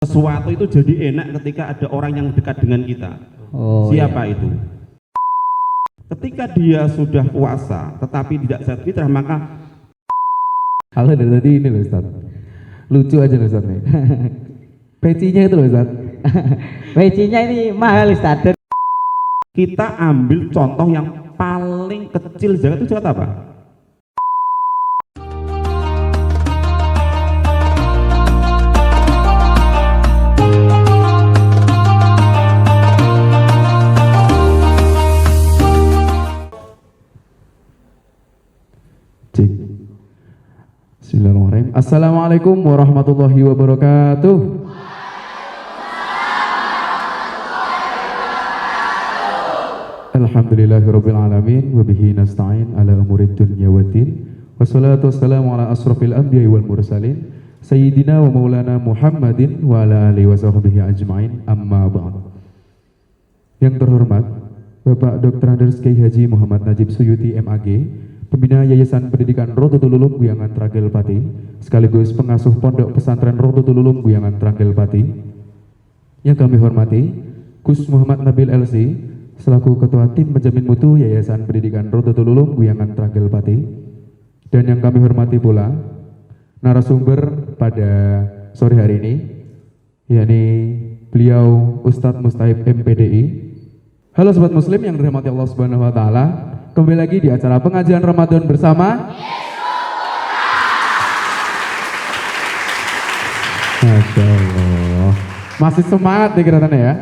Sesuatu itu jadi enak ketika ada orang yang dekat dengan kita. Siapa itu? Ketika dia sudah puasa tetapi tidak zakat fitrah, maka halo dari tadi ini loh Ustaz, lucu aja loh Ustaz nih. Pecinya itu loh Ustaz. Pecinya ini mahal Ustaz. kita ambil contoh yang paling kecil zakat itu zakat apa? Bismillahirrahmanirrahim. Assalamualaikum warahmatullahi wabarakatuh. Alhamdulillahirabbil alamin wa bihi nasta'in ala umurid dunya waddin. Wassalatu wassalamu ala asrofil anbiya'i wal mursalin sayyidina wa maulana Muhammadin wa ala alihi wa sahbihi ajma'in. Amma ba'd. Yang terhormat Bapak Dr. Andes Kiai Haji Muhammad Najib Suyuti MAG, Pembina Yayasan Pendidikan Rodotul Ulum Buyangan Tragel Pati, sekaligus pengasuh Pondok Pesantren Rodotul Ulum Buyangan Tragel Pati. Yang kami hormati Gus Muhammad Nabil LC, selaku Ketua Tim Penjamin Mutu Yayasan Pendidikan Rodotul Ulum Buyangan Tragel Pati. Dan yang kami hormati pula narasumber pada sore hari ini, yakni beliau Ustadz Mustahib MPDI. Halo Sobat Muslim yang dirahmati Allah Subhanahu Wa Taala. Kembali lagi di acara pengajian Ramadan bersama. Masya Allah, masih semangat nih kelihatannya ya.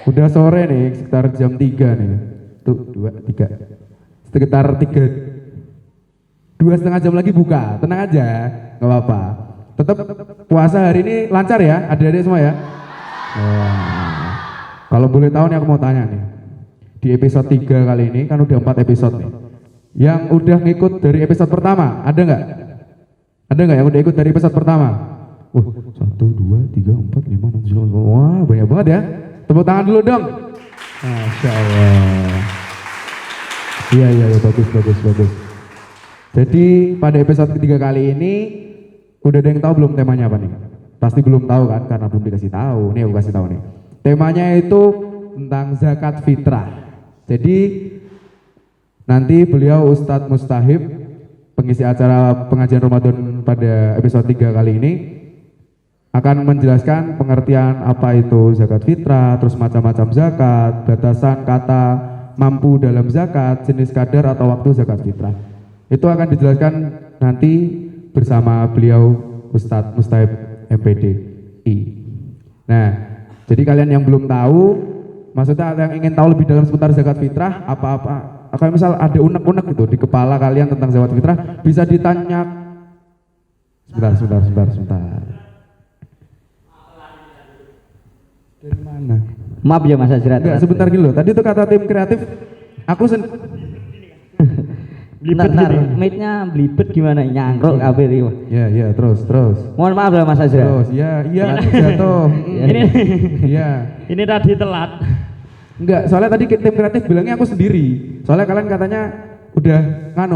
Udah sore nih, sekitar jam 3 nih. Tuh, 2, 3. Sekitar 2,5 jam lagi buka. Tenang aja, gak apa-apa. Tetap puasa hari ini lancar ya, adik-adik semua ya. Kalau boleh tahu nih aku mau tanya nih. Di episode 3 kali ini kan udah 4 episode nih. Yang udah ngikut dari episode pertama, ada nggak? Ada nggak yang udah ikut dari episode pertama? 1, 2, 3, 4, 5, 6, 7, 8. Wah, banyak banget ya. Tepuk tangan dulu dong. Masya Allah. Iya, bagus. Jadi pada episode ketiga kali ini udah ada yang tahu belum temanya apa nih? Pasti belum tahu kan, karena belum dikasih tahu. Nih aku kasih tahu nih. Temanya itu tentang zakat fitrah. Jadi nanti beliau Ustadz Mustahib, pengisi acara pengajian Ramadan pada episode 3 kali ini, akan menjelaskan pengertian apa itu zakat fitrah, terus macam-macam zakat, batasan kata mampu dalam zakat, jenis kadar atau waktu zakat fitrah. Itu akan dijelaskan nanti bersama beliau Ustadz Mustahib MPDI. Nah, jadi kalian yang belum tahu, maksudnya yang ingin tahu lebih dalam seputar zakat fitrah, apa-apa, kayak misal ada unek-unek gitu di kepala kalian tentang zakat fitrah, bisa ditanya. Sebentar. Dari mana? Maaf ya Mas Azrat. Enggak, sebentar gitu. Tadi itu kata tim kreatif, aku Bentar, mic-nya blibet gimana? Nyangkruk kabeh iki. Ya, terus. Mohon maaf ya Mas Azrat. Terus, iya, jatuh. Ini tadi telat. Enggak, soalnya tadi tim kreatif bilangnya aku sendiri. Soalnya kalian katanya udah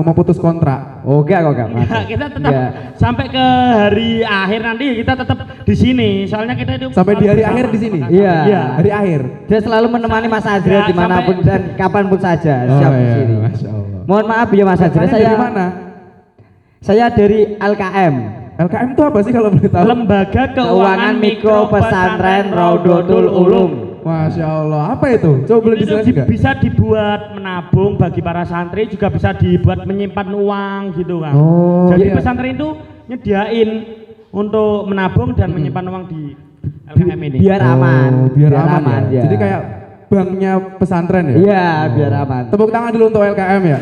mau putus kontrak. Oh, enggak. Kita tetap sampai ke hari akhir nanti kita tetap di sini. Soalnya kita itu sampai di hari akhir di sini. Iya. Hari akhir. Dia selalu menemani Mas Azrat dimanapun dan kapanpun saja. Siap di sini. Masya Allah. Mohon maaf ya Mas Azrat. Saya dari mana? Saya dari LKM. LKM itu apa sih kalau boleh tahu? Lembaga Keuangan Mikro Pesantren Rodotul Ulum. Masya Allah, apa itu? Coba boleh dijelaskan nggak? Bisa dibuat menabung bagi para santri, juga bisa dibuat menyimpan uang gitu kan. Jadi pesantren itu nyediain untuk menabung dan menyimpan uang di LKM ini. Biar aman. Biar aman ya. Jadi kayak banknya pesantren ya? Iya, biar aman. Tepuk tangan dulu untuk LKM ya.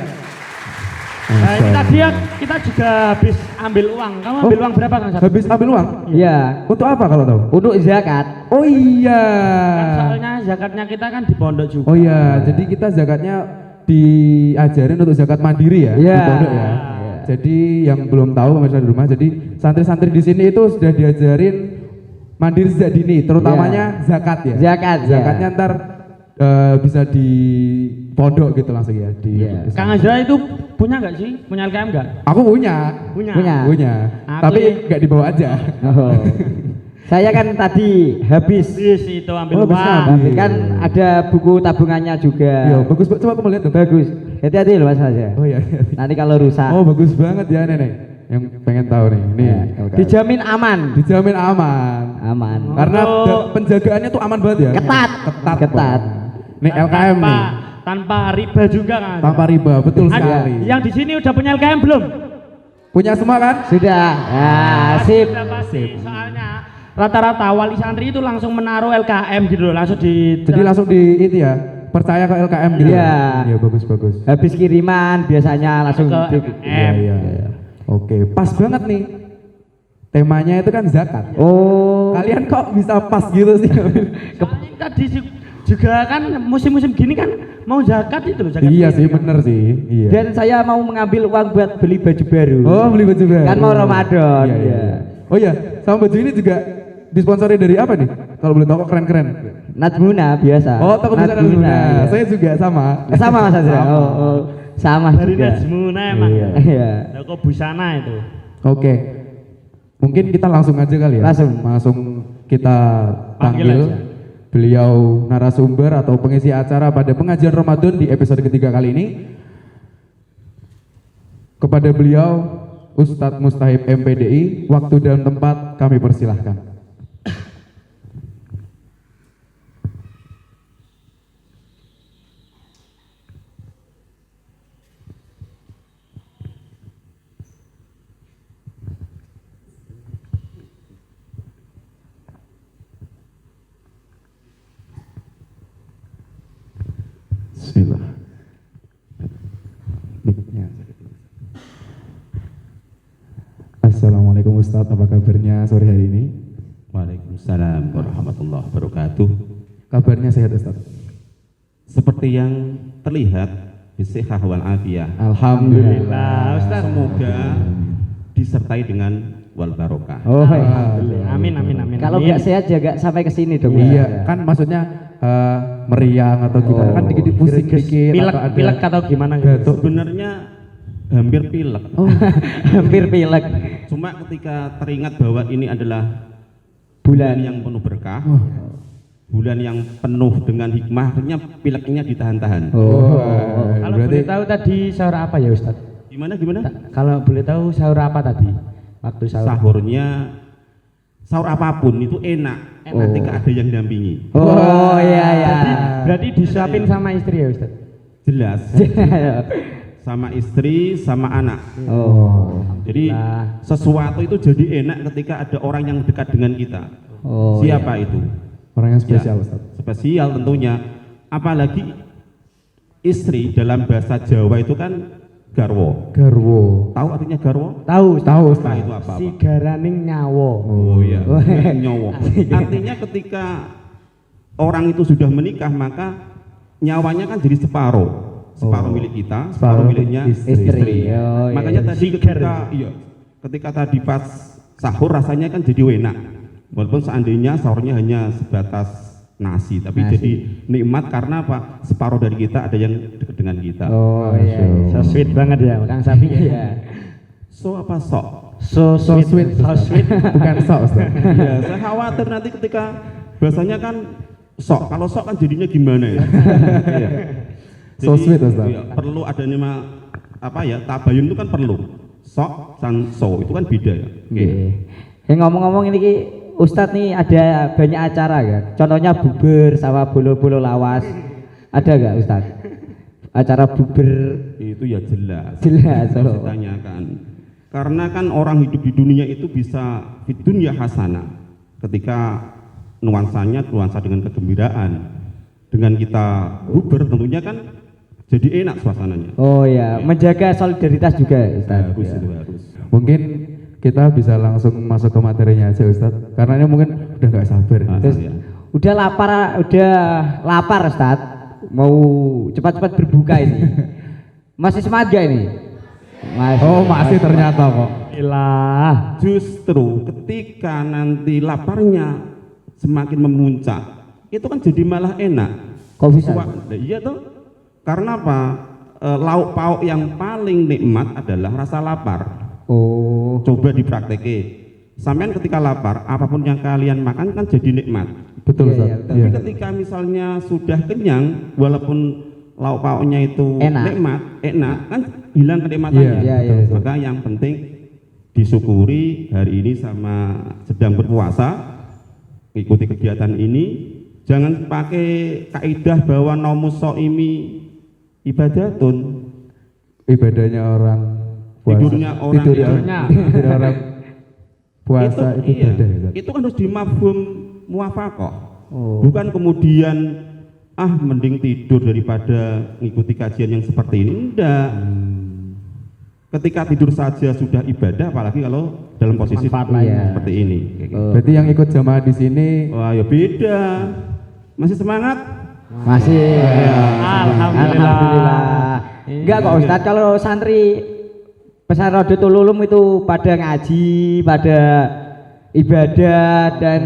Nah, ini tadi ya kita juga habis ambil uang. Kamu ambil uang berapa kan? Habis ambil uang? Iya. Untuk apa kalau tahu? Untuk zakat. Oh iya. Kan soalnya zakatnya kita kan di pondok juga. Oh iya, jadi kita zakatnya diajarin untuk zakat mandiri ya, di pondok ya. Jadi yang belum tahu pemirsa di rumah, jadi santri-santri di sini itu sudah diajarin mandiri sejak dini, terutamanya zakat ya. Zakatnya ntar bisa di pondok gitu langsung ya. Kang Azra itu punya nggak sih? Punya LKM nggak? Aku punya. Punya. Tapi nggak dibawa aja. Saya kan tadi habis itu ambil Oh, bisa uang. ambil. tapi kan ada buku tabungannya juga. Iya, bagus. Coba aku mau lihat dong. Bagus. Hati-hati loh Mas aja. Oh iya. Nanti kalau rusak. Oh, bagus banget ya Nenek. Yang pengen tahu nih. Nih, Ya, LKM. dijamin aman. Dijamin aman. Aman. Karena Untuk- penjagaannya tuh aman banget ya. Ketat. Ketat. Ketat. Banget. Nih LKM nih. Tanpa riba juga kan. Tanpa riba, betul Ada sekali. yang di sini udah punya LKM belum? Punya semua kan? Sudah. Nah, sip. Sudah pasti. Soalnya rata-rata wali santri itu langsung menaruh LKM gitu loh, langsung di Jadi langsung di itu ya, percaya ke LKM gitu. Iya. Iya, bagus. Habis kiriman biasanya langsung Ke Iya, iya. Oke, pas banget nih. Temanya itu kan zakat. Oh. Kalian kok bisa pas gitu sih? Soalnya tadi juga kan musim-musim gini kan mau zakat itu loh, zakat. Iya fitrah. sih, bener sih. Iya. Dan saya mau mengambil uang buat beli baju baru. Oh, beli baju baru. Kan mau Ramadan. Iya, iya. Ya. Oh iya, sama baju ini juga disponsori dari apa nih? Kalau boleh tahu kok keren-keren. Najmuna biasa. Oh, toko busana Najmuna. iya. Saya juga sama. Sama Mas Azra. Sama. Oh, sama Dari juga. Najmuna emang. Iya. Iya. Toko busana itu. Oke. Mungkin kita langsung aja kali ya. Langsung. Kita Panggil panggil aja. beliau narasumber atau pengisi acara pada pengajian Ramadan di episode ketiga kali ini. Kepada beliau Ustadz Mustahib MPDI, waktu dan tempat kami persilahkan. Bismillah. Mic-nya. Assalamualaikum Ustadz, apa kabarnya sore hari ini? Waalaikumsalam warahmatullahi wabarakatuh. Kabarnya sehat Ustadz? Seperti yang terlihat bisihah wal afiyah. Alhamdulillah. Ustaz. Semoga disertai dengan wal barokah. Oh, Alhamdulillah. Amin amin amin. kalau amin. nggak sehat juga sampai ke sini dong. Iya, kan maksudnya meriang atau gimana? Kan dikit pusing dikit pilek atau ada pilek atau gimana gitu. batuk. Sebenarnya hampir pilek. Hampir pilek. Cuma ketika teringat bahwa ini adalah Bulan. yang penuh berkah, bulan yang penuh dengan hikmah, akhirnya pileknya ditahan-tahan. Oh. Kalau berarti boleh tahu tadi sahur apa ya Ustaz? Gimana? Kalau boleh tahu sahur apa tadi? Waktu sahur. Sahurnya sahur apapun itu enak ketika ada yang dampingi. Oh, iya iya. Berarti disuapin sama istri ya Ustaz? Jelas. Sama istri, sama anak. Oh. Jadi Alhamdulillah. sesuatu itu jadi enak ketika ada orang yang dekat dengan kita. Oh. Siapa itu? orang yang spesial Ya, Ustadz. spesial tentunya. Apalagi istri dalam bahasa Jawa itu kan garwo. Garwo. Tahu artinya garwo? Tahu Tahu Nah, Ustadz. itu apa? si garaning nyawo. Oh iya, nyawa. Artinya ketika orang itu sudah menikah maka nyawanya kan jadi separuh. Separuh milik kita, separuh miliknya istri. Oh, iya. Makanya tadi ketika tadi pas sahur rasanya kan jadi enak. Walaupun seandainya sahurnya hanya sebatas nasi, tapi Nasi. jadi nikmat karena apa? Separuh dari kita ada yang dekat dengan kita. Oh iya. So sweet banget ya Kang Sapi. Iya. So apa sok? So So sweet, So Ustadz. sweet. Bukan sok Ustadz. Iya, saya khawatir nanti ketika bahasanya kan sok. Kalau sok kan jadinya gimana ya? Iya. So sweet, Ustaz. Iya, perlu ada nama apa ya? Tabayun itu kan perlu. Sok dan so itu kan beda ya. Oke. Ngomong-ngomong ini Ki, Ustadz nih ada banyak acara ya. Contohnya buber sama bolo-bolo lawas. Ada nggak Ustadz? Acara buber Itu ya jelas. jelas. Harus Oh. ditanyakan. Karena kan orang hidup di dunia itu bisa fidunya hasanah. Ketika nuansanya nuansa dengan kegembiraan. Dengan kita buber tentunya kan jadi enak suasananya. Oh ya, menjaga solidaritas juga Ustadz. Harus Ya. itu harus. Mungkin kita bisa langsung masuk ke materinya aja Ustadz. Karena ini mungkin udah nggak sabar. Ah, Terus ya. udah lapar Ustadz. Mau cepat-cepat berbuka ini. Masih semangat gak ini? Oh masih ternyata kok. Ilah. Justru ketika nanti laparnya semakin memuncak, itu kan jadi malah enak. Kok bisa? Iya tuh. Karena apa? Lauk pauk yang paling nikmat adalah rasa lapar. Oh. Coba dipraktekkan. sampean ketika lapar, apapun yang kalian makan kan jadi nikmat. Betul, Iya, Ustaz. iya, betul. Tapi Iya. ketika misalnya sudah kenyang, walaupun lauk pauknya itu Enak. nikmat, enak, kan hilang kenikmatannya. Iya, iya, iya. Maka yang penting disyukuri hari ini sama sedang berpuasa, ikuti kegiatan ini. Jangan pakai kaidah bahwa nomus soimi ibadatun. Ibadahnya orang puasa. Tidurnya orang tidur orang puasa itu iya, ibadah, ya, Ustaz. itu kan harus dimafhum muwafaqah. Oh. Bukan kemudian mending tidur daripada ngikuti kajian yang seperti ini. Enggak. Ketika tidur saja sudah ibadah, apalagi kalau dalam posisi Manfaat lain. seperti ini. Oh. Berarti yang ikut jamaah di sini Wah, ya beda. Masih semangat? Masih. Alhamdulillah. Enggak kok Ustaz, kalau santri Pesantren Rodotul Ulum itu pada ngaji, pada ibadah dan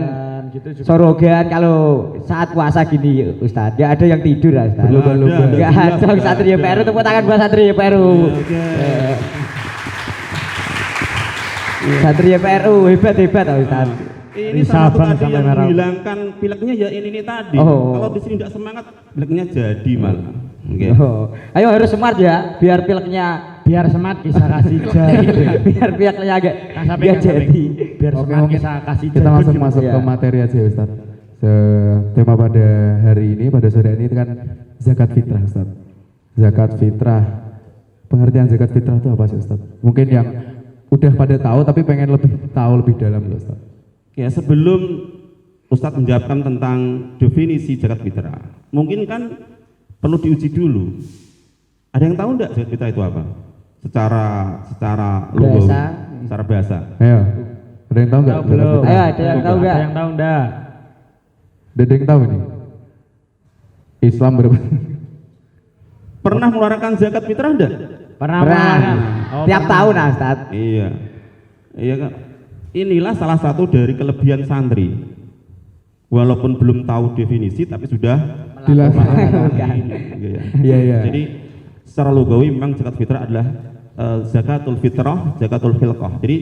gitu juga. sorogan kalau saat puasa gini Ustaz. Enggak ada yang tidur lah Ustaz. Berlomba-lomba. Enggak ada santri YPRU, tepuk tangan buat santri YPRU. Santri YPRU hebat-hebat Ustaz. Ini Sabar salah satu tadi sampai yang merah. menghilangkan pileknya ya ini tadi. Oh. Kalau di sini tidak semangat, pileknya jadi malah. Oke. Oh. Ayo harus smart ya, biar pileknya Biar semat kisah kasih biar pileknya agak Samping, biar jadi. Biar Oke, semat mungkin kisah kasih kita langsung gitu, masuk ya. ke materi aja ya, Ustaz. Tema pada hari ini, pada sore ini kan zakat fitrah, Ustaz. Zakat fitrah. Pengertian zakat fitrah itu apa sih, Ustaz? Mungkin yang udah pada tahu tapi pengen tahu lebih dalam loh, Ustaz. Ya, sebelum Ustadz menjawabkan tentang definisi zakat fitrah, mungkin kan perlu diuji dulu. Ada yang tahu enggak zakat fitrah itu apa? Secara lugawi, Bahasa. secara bahasa. Ayo, ada yang tahu nggak? Tahu belum? zakat fitrah? Ayo, ada yang tahu Ada enggak? yang tahu enggak? Ada yang tahu nih? Islam berapa? Pernah mengeluarkan zakat fitrah enggak? Pernah. Pernah. Oh, Tiap pernah. tahun Ustaz. Iya. Iya Kak. Inilah salah satu dari kelebihan santri. Walaupun belum tahu definisi tapi sudah Dilaksanakan. Iya, iya. Jadi secara lugawi memang zakat fitrah adalah zakatul fitrah, zakatul filqah. Jadi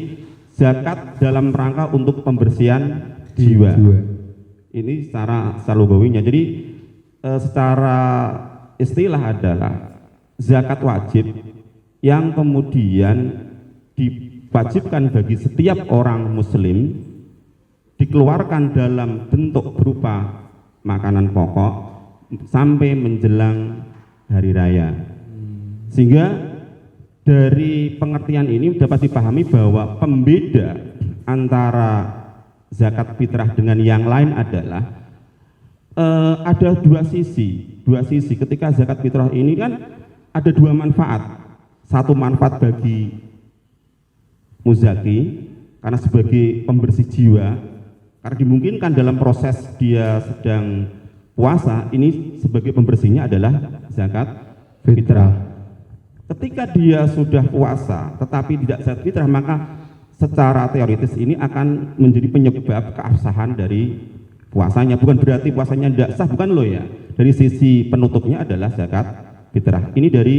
zakat dalam rangka untuk pembersihan jiwa. Ini secara lugawinya. Jadi secara istilah adalah zakat wajib yang kemudian diwajibkan bagi setiap orang muslim, dikeluarkan dalam bentuk berupa makanan pokok sampai menjelang hari raya. Sehingga dari pengertian ini dapat dipahami bahwa pembeda antara zakat fitrah dengan yang lain adalah ada dua sisi. Ketika zakat fitrah ini kan ada dua manfaat. Satu manfaat bagi muzaki karena sebagai pembersih jiwa, karena dimungkinkan dalam proses dia sedang puasa ini sebagai pembersihnya adalah zakat fitrah. Ketika dia sudah puasa tetapi tidak zakat fitrah, maka secara teoritis ini akan menjadi penyebab keabsahan dari puasanya. Bukan berarti puasanya tidak sah, bukan loh ya. Dari sisi penutupnya adalah zakat fitrah. Ini dari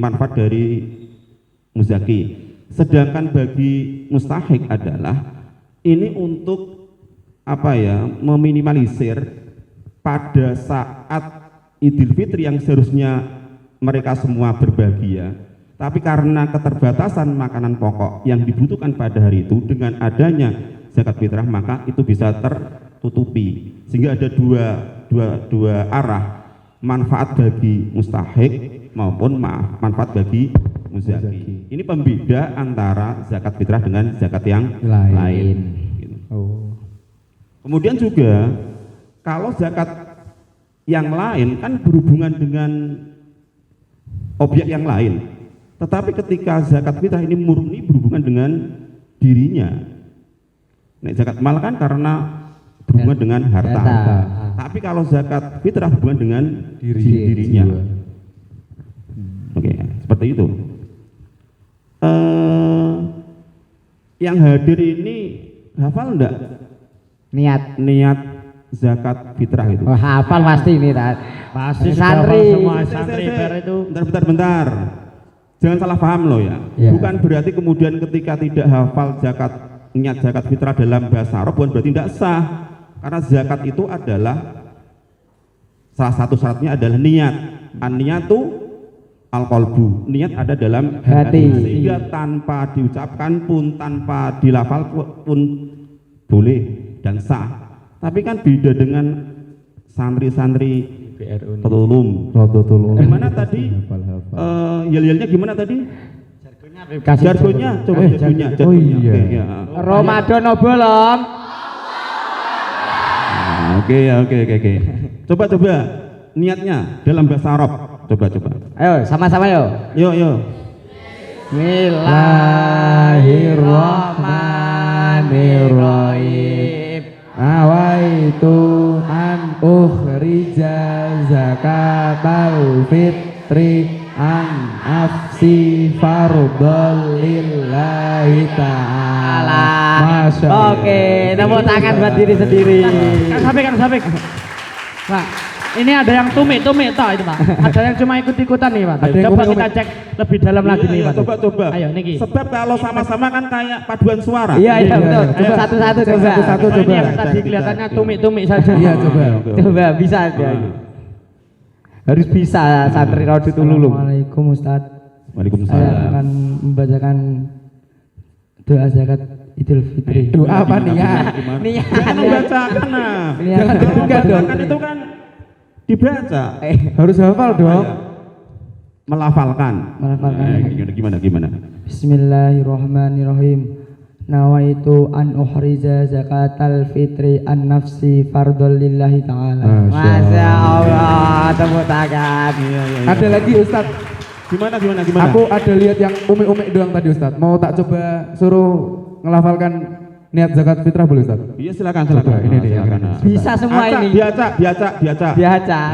manfaat dari muzaki. Sedangkan bagi mustahik adalah ini untuk meminimalisir pada saat Idul Fitri yang seharusnya mereka semua berbahagia, tapi karena keterbatasan makanan pokok yang dibutuhkan pada hari itu, dengan adanya zakat fitrah maka itu bisa tertutupi, sehingga ada dua arah, manfaat bagi mustahik maupun manfaat bagi muzaki. Ini pembeda antara zakat fitrah dengan zakat yang lain. Gitu. Kemudian juga kalau zakat yang lain kan berhubungan dengan objek yang lain, tetapi ketika zakat fitrah ini murni berhubungan dengan dirinya. Nah, zakat mal kan karena berhubungan dengan harta. Tapi kalau zakat fitrah hubungan dengan dirinya. Oke, seperti itu. Yang hadir ini hafal enggak niat zakat fitrah itu? Oh, hafal pasti ini Tat. Pasti Santri. semua santri IPR itu. Bentar. Jangan salah paham loh ya. Iya. Bukan berarti kemudian ketika tidak hafal zakat niat zakat fitrah dalam bahasa Arab bukan berarti tidak sah, karena zakat itu adalah salah satu syaratnya adalah niat. An-niyatu al-qalbu, niat ada dalam Hati. sehingga tanpa diucapkan pun, tanpa dilafal pun boleh dan sah. Tapi kan beda dengan santri-santri BRU. Tulum. Rodotul Gimana tadi? Yel-yelnya gimana tadi? Jargonnya, coba jargonnya. Oh iya. Oke, ya. Ramadan bolong. Oke. Coba niatnya dalam bahasa Arab. Coba. Ayo sama-sama yo. Yuk. Bismillahirrahmanirrahim. Nawaitu an ukhrija zakatal fitri an nafsi fardhal lillahi ta'ala. Masya Allah. Oke, tepuk tangan buat diri sendiri. Kan sampai. Pak, ini ada yang tumik-tumik toh itu Pak. Ada yang cuma ikut-ikutan nih Pak. Ada yang Coba tumik-tumik. kita cek lebih dalam lagi nih Iya, Pak. coba. Ayo niki. Sebab kalau sama-sama kan kayak paduan suara. Iya Iya, betul. iya. Coba satu-satu coba. Satu-satu. Oh, ini yang coba. tadi kelihatannya tumik-tumik saja. Iya, coba. Coba bisa aja. Harus bisa santri Rodotul Ulum. Assalamualaikum Ustadz. Saya Waalaikumsalam. akan membacakan doa zakat Idul Fitri. Doa apa nih ya? Niat. Jangan membacakan nah. Niat. Kalau Enggak dong. membacakan itu kan dibaca. Harus hafal dong. Melafalkan. Melafalkan. Gimana? Bismillahirrahmanirrahim. Nawaitu an uhriza zakatal fitri an nafsi fardhal lillahi ta'ala. Masya Allah, tepuk tangan. Ada lagi Ustadz. Gimana? Aku ada lihat yang umi-umi doang tadi Ustadz. Mau tak coba suruh ngelafalkan niat zakat fitrah boleh Ustadz? Iya silakan. Coba, ini dia, Silakan. ini. Bisa semua ini. Biasa.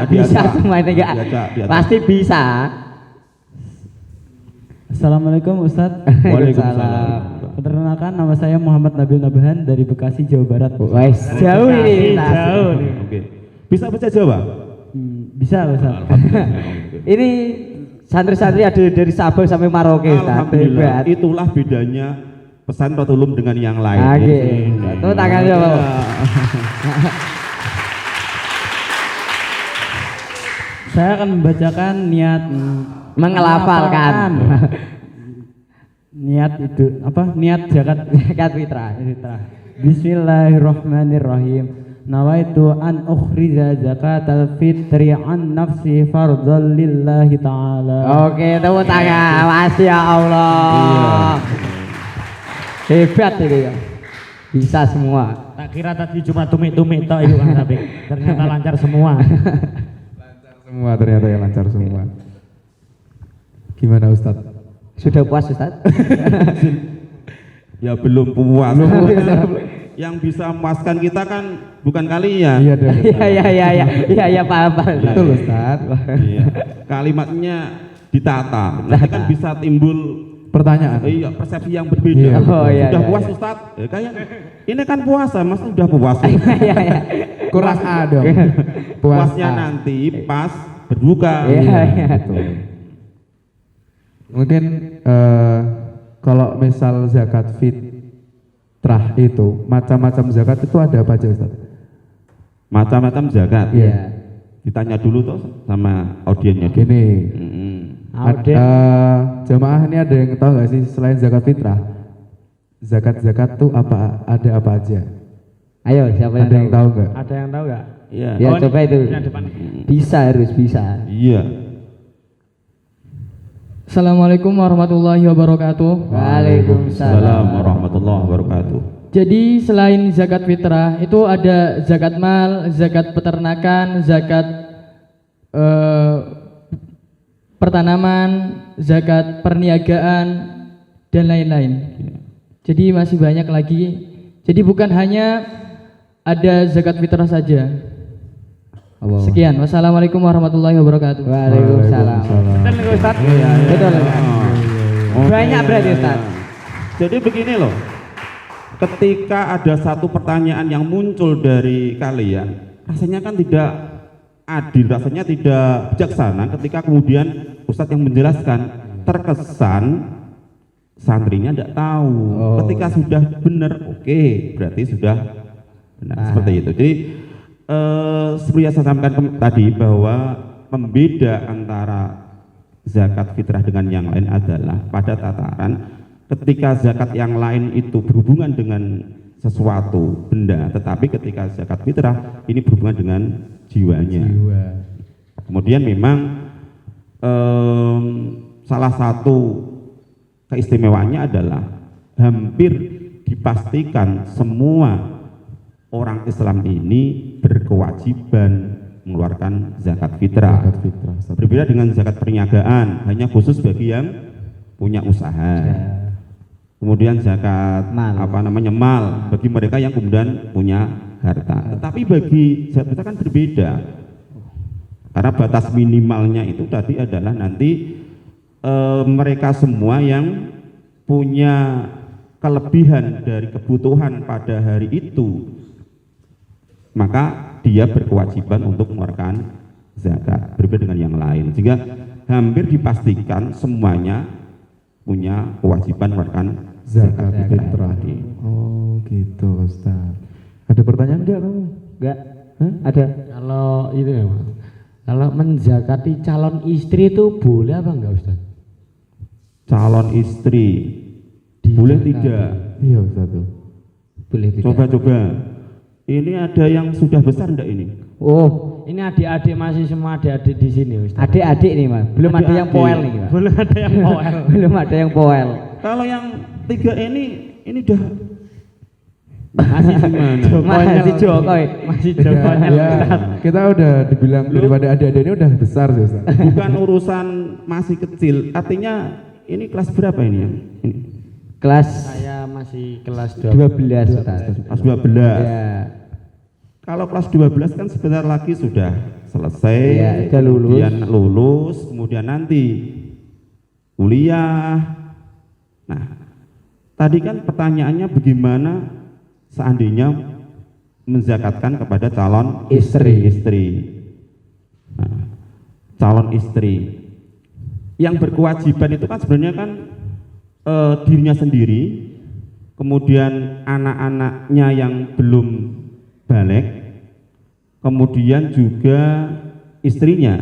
Bisa semua ini enggak? Biasa. Pasti bisa. Assalamualaikum Ustadz. Waalaikumsalam. Perkenalkan nama saya Muhammad Nabil Nabahan dari Bekasi, Jawa Barat. Wes, jauh ini. Jauh nih. Oke. Bisa baca Jawa? Bisa Ustadz. Ini santri-santri ada dari Sabang sampai Maroke. Ustaz. Alhamdulillah. Hebat. Itulah bedanya pesan Rodotul Ulum dengan yang lain. Oke. Tepuk tangan ya, Pak. Saya akan membacakan niat Mengelafalkan. niat itu apa? Niat zakat Zakat fitrah. Bismillahirrahmanirrahim. Nawaitu an ukhriza zakatal fitri an nafsi fardhal lillahi ta'ala. Oke, tepuk tangan. Masya Allah. Hebat ini ya. Bisa semua. Tak kira tadi cuma tumik-tumik toh itu kan tapi ternyata lancar semua. Semua ternyata yang lancar semua. Gimana Ustadz? Sudah puas Ustaz? Ya belum puas. Yang bisa memuaskan kita kan bukan kalian. Iya dong. Iya, paham. Betul Ustadz. Iya. Kalimatnya ditata. Nanti kan bisa timbul Pertanyaan. persepsi yang berbeda. Iya, Oh, iya, Sudah iya, puas iya. Ustaz? Ya, kayak ini kan puasa, Mas sudah puas. Iya. Kurang A dong. Puasnya A. nanti pas berbuka. Iya. Betul. Mungkin kalau misal zakat fitrah itu macam-macam zakat itu ada apa aja Ustaz? Macam-macam zakat. Iya. Ditanya dulu tuh sama audiennya. Gini, Mm-mm. jamaah ini ada yang tahu nggak sih selain zakat fitrah, zakat tuh ada apa aja? Ayo, siapa Ada yang tahu nggak? Ada yang tahu nggak? Iya. Ya, Oh, ini coba itu. yang depan. Harus bisa. Iya. Assalamualaikum warahmatullahi wabarakatuh. Waalaikumsalam. Assalamualaikum warahmatullahi wabarakatuh. Jadi selain zakat fitrah itu ada zakat mal, zakat peternakan, zakat pertanaman, zakat perniagaan dan lain-lain. Jadi masih banyak lagi. Jadi bukan hanya ada zakat fitrah saja. Sekian. Wassalamualaikum warahmatullahi wabarakatuh. Waalaikumsalam. Betul nih Ustaz. Betul. Oke. Banyak berarti Ustaz. Jadi begini loh. Ketika ada satu pertanyaan yang muncul dari kalian, rasanya kan tidak adil, rasanya tidak bijaksana ketika kemudian Ustadz yang menjelaskan terkesan santrinya tidak tahu. Oh. Ketika sudah benar, oke, berarti sudah benar. Seperti itu. Jadi seperti yang saya sampaikan tadi bahwa pembeda antara zakat fitrah dengan yang lain adalah pada tataran ketika zakat yang lain itu berhubungan dengan sesuatu benda, tetapi ketika zakat fitrah ini berhubungan dengan jiwanya. Kemudian memang salah satu keistimewaannya adalah hampir dipastikan semua orang Islam ini berkewajiban mengeluarkan zakat fitrah. Berbeda dengan zakat perniagaan, hanya khusus bagi yang punya usaha. Kemudian zakat mal bagi mereka yang kemudian punya harta. Tetapi bagi zakat fitrah kan berbeda. Karena batas minimalnya itu tadi adalah nanti mereka semua yang punya kelebihan dari kebutuhan pada hari itu, maka dia berkewajiban untuk mengeluarkan zakat, berbeda dengan yang lain. Sehingga hampir dipastikan semuanya punya kewajiban mengeluarkan zakat fitrah. Oh gitu Ustaz. Ada pertanyaan enggak kamu? Enggak. Ada. Kalau itu ya, Mas. Kalau menzakati calon istri itu boleh apa enggak, Ustaz? Calon istri boleh tidak? Iya Ustaz tuh. Boleh tidak. Coba-coba. Ini ada yang sudah besar enggak ini? Oh, Ini adik-adik masih semua adik-adik di sini, Ustaz. adik-adik nih Mas. Belum ada yang Adik-adik. poel nih, Mas. Belum ada yang poel. Belum ada yang poel. Kalau yang 3 ini udah Masih gimana? Masih Jokowi. Masih Jokowi. Ya, kita udah dibilang daripada adik-adik ini udah besar sih Ustaz. bukan urusan masih kecil, artinya ini kelas berapa ini ya? Ini, Kelas Saya masih kelas 12 Ustaz. kelas 12. Ya. Kalau kelas 12 kan sebentar lagi sudah selesai, Ya, sudah lulus. kemudian lulus, kemudian nanti kuliah. Nah, tadi kan pertanyaannya bagaimana seandainya menzakatkan kepada calon Istri. Nah, calon istri yang berkewajiban itu kan sebenarnya kan dirinya sendiri, kemudian anak-anaknya yang belum balik, kemudian juga istrinya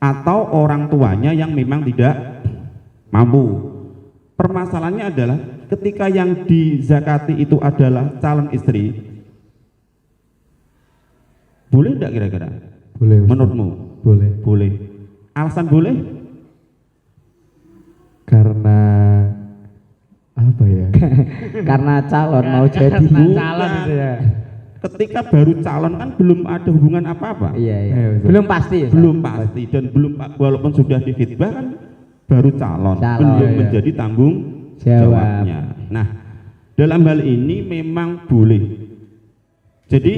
atau orang tuanya yang memang tidak mampu. Permasalahannya adalah ketika yang dizakati itu adalah calon istri, boleh tidak kira-kira? Boleh Ustaz. Menurutmu? Boleh. Boleh. Alasan boleh? Karena apa ya? Karena calon mau jadi. calon itu ya. Ketika baru calon kan belum ada hubungan apa-apa. Iya, iya. Iya, Ustaz. Belum pasti ya. Ustaz? Belum pasti dan belum, walaupun sudah difitbah kan baru calon, Calon, belum iya. menjadi tanggung Jawab. jawabnya. Nah, dalam hal ini memang boleh. Jadi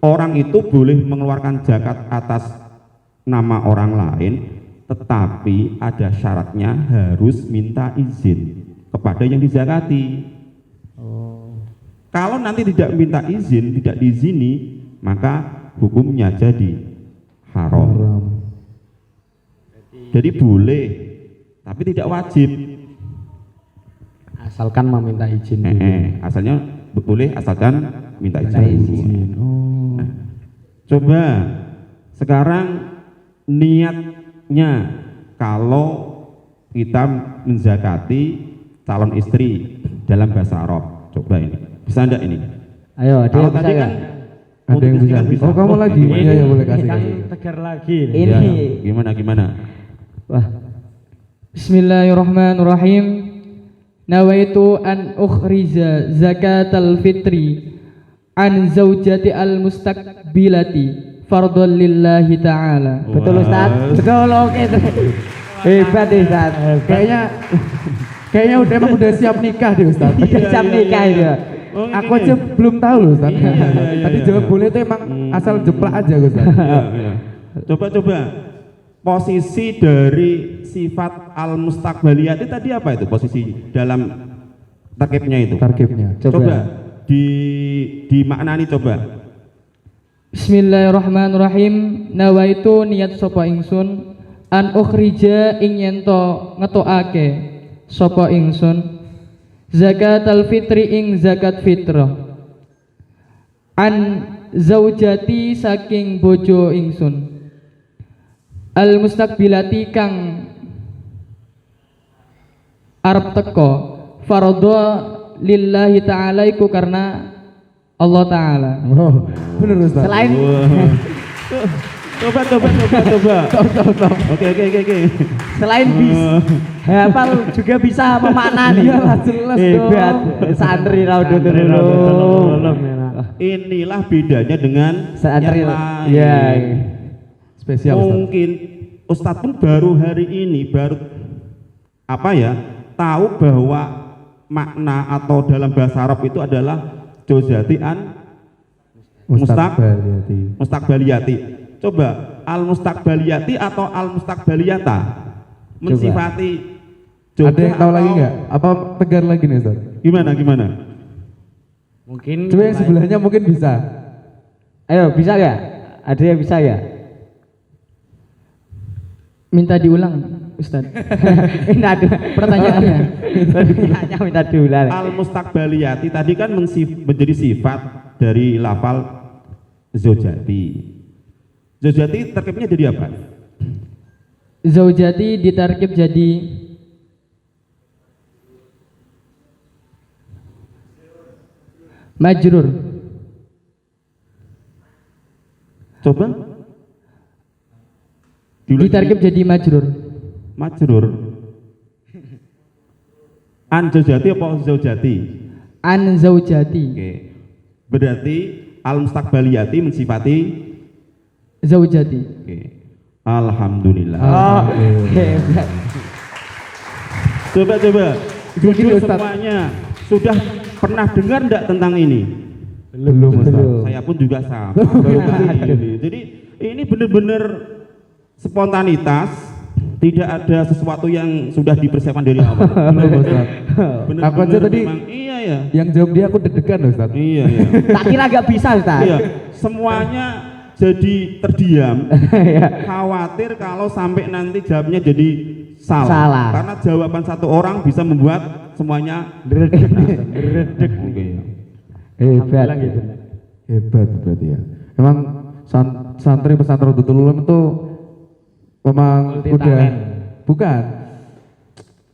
orang itu boleh mengeluarkan zakat atas nama orang lain, tetapi ada syaratnya, harus minta izin kepada yang dizakati. Kalau nanti tidak minta izin, tidak diizini, maka hukumnya jadi haram. Haram. Jadi boleh, tapi tidak wajib. Asalkan meminta izin dulu. Asalnya boleh asalkan minta Minta izin. izin. Oh. Coba sekarang niatnya kalau kita menzakati calon istri dalam bahasa Arab, coba ini bisa enggak ini? Ayo, ada Kalau yang bisa tadi nggak? kan Ada yang bisa. multiplikan Oh, kamu lagi? gimana? Iya, ya boleh kasih. Kan kasih. tegar lagi. Ini. Ya, gimana? Wah, Bismillahirrahmanirrahim. Nawaitu an ukhrija zakatal fitri an zaujati al mustaqbilati fardhan lillahi ta'ala. betul Ustaz. Betul, oke. Hebat Ustaz. Kayaknya emang udah siap nikah deh Ustaz. Udah siap nikah ya. Oh, Aku gini. aja belum tahu loh Ustaz. Iya, iya, Tadi iya. jawab boleh itu emang asal jeplak aja Ustaz. Iya, iya. Coba posisi dari sifat al-mustaqbaliyah itu tadi apa itu posisi dalam tarkibnya itu? Tarkibnya. Coba dimaknani coba. Bismillahirrahmanirrahim. Nawaitu niat sapa ingsun an ukhrija ing yen to ngetokake sapa ingsun zakatal fitri ing zakat fitrah an zaujati saking bojo ingsun al mustaqbilati kang arep teko fardhu lillahi ta'ala iku karena Allah Ta'ala. Oh, bener Ustaz. Selain Coba. Oke. selain hafal juga bisa memaknani. Iyalah, jelas Hebat. dong. Santri Raudhul Inilah bedanya dengan Santri. yang lain. Iya. Spesial Ustaz. Mungkin Ustadz pun baru hari ini tahu bahwa makna atau dalam bahasa Arab itu adalah jozati an mustaqbaliyati. Coba al mustaqbaliyati atau al mustaqbaliyata mensifati Ada yang tahu lagi nggak? Apa tegar lagi nih Ustaz? Gimana? Mungkin Coba yang sebelahnya mungkin bisa. Ayo, bisa gak? Ada yang bisa gak? Minta diulang Ustaz. Minta Pertanyaannya. minta diulang. Al mustaqbaliyati tadi kan menjadi sifat dari lafal zojati. Zojati terkipnya jadi apa? Zaujati ditarkib jadi majrur. Coba diulang. Ditarkib jadi majrur. Majrur. An zojati apa zojati? An zaujati. Oke. Berarti al mustaqbaliyati mensifati. Zaujati. Oke. Alhamdulillah. Oh, hebat. Coba. Gini, Jujur Ustaz. semuanya sudah pernah dengar enggak tentang ini? Belum Ustaz. Saya pun juga sama. Baru kali ini. Jadi ini benar-benar spontanitas, tidak ada sesuatu yang sudah dipersiapkan dari awal. Belum Ustaz. Benar-benar Aku aja tadi memang, iya ya. yang jawab dia aku deg-degan Ustaz. Iya. Tak kira gak bisa, Ustaz. Iya, semuanya jadi terdiam, Iya. khawatir kalau sampai nanti jawabnya jadi salah. Salah. Karena jawaban satu orang bisa membuat semuanya Dredeg. Oke. Hebat. gitu. Hebat berarti ya. Emang santri pesantren Raudhatul Ulum itu memang Multi udah talent. bukan.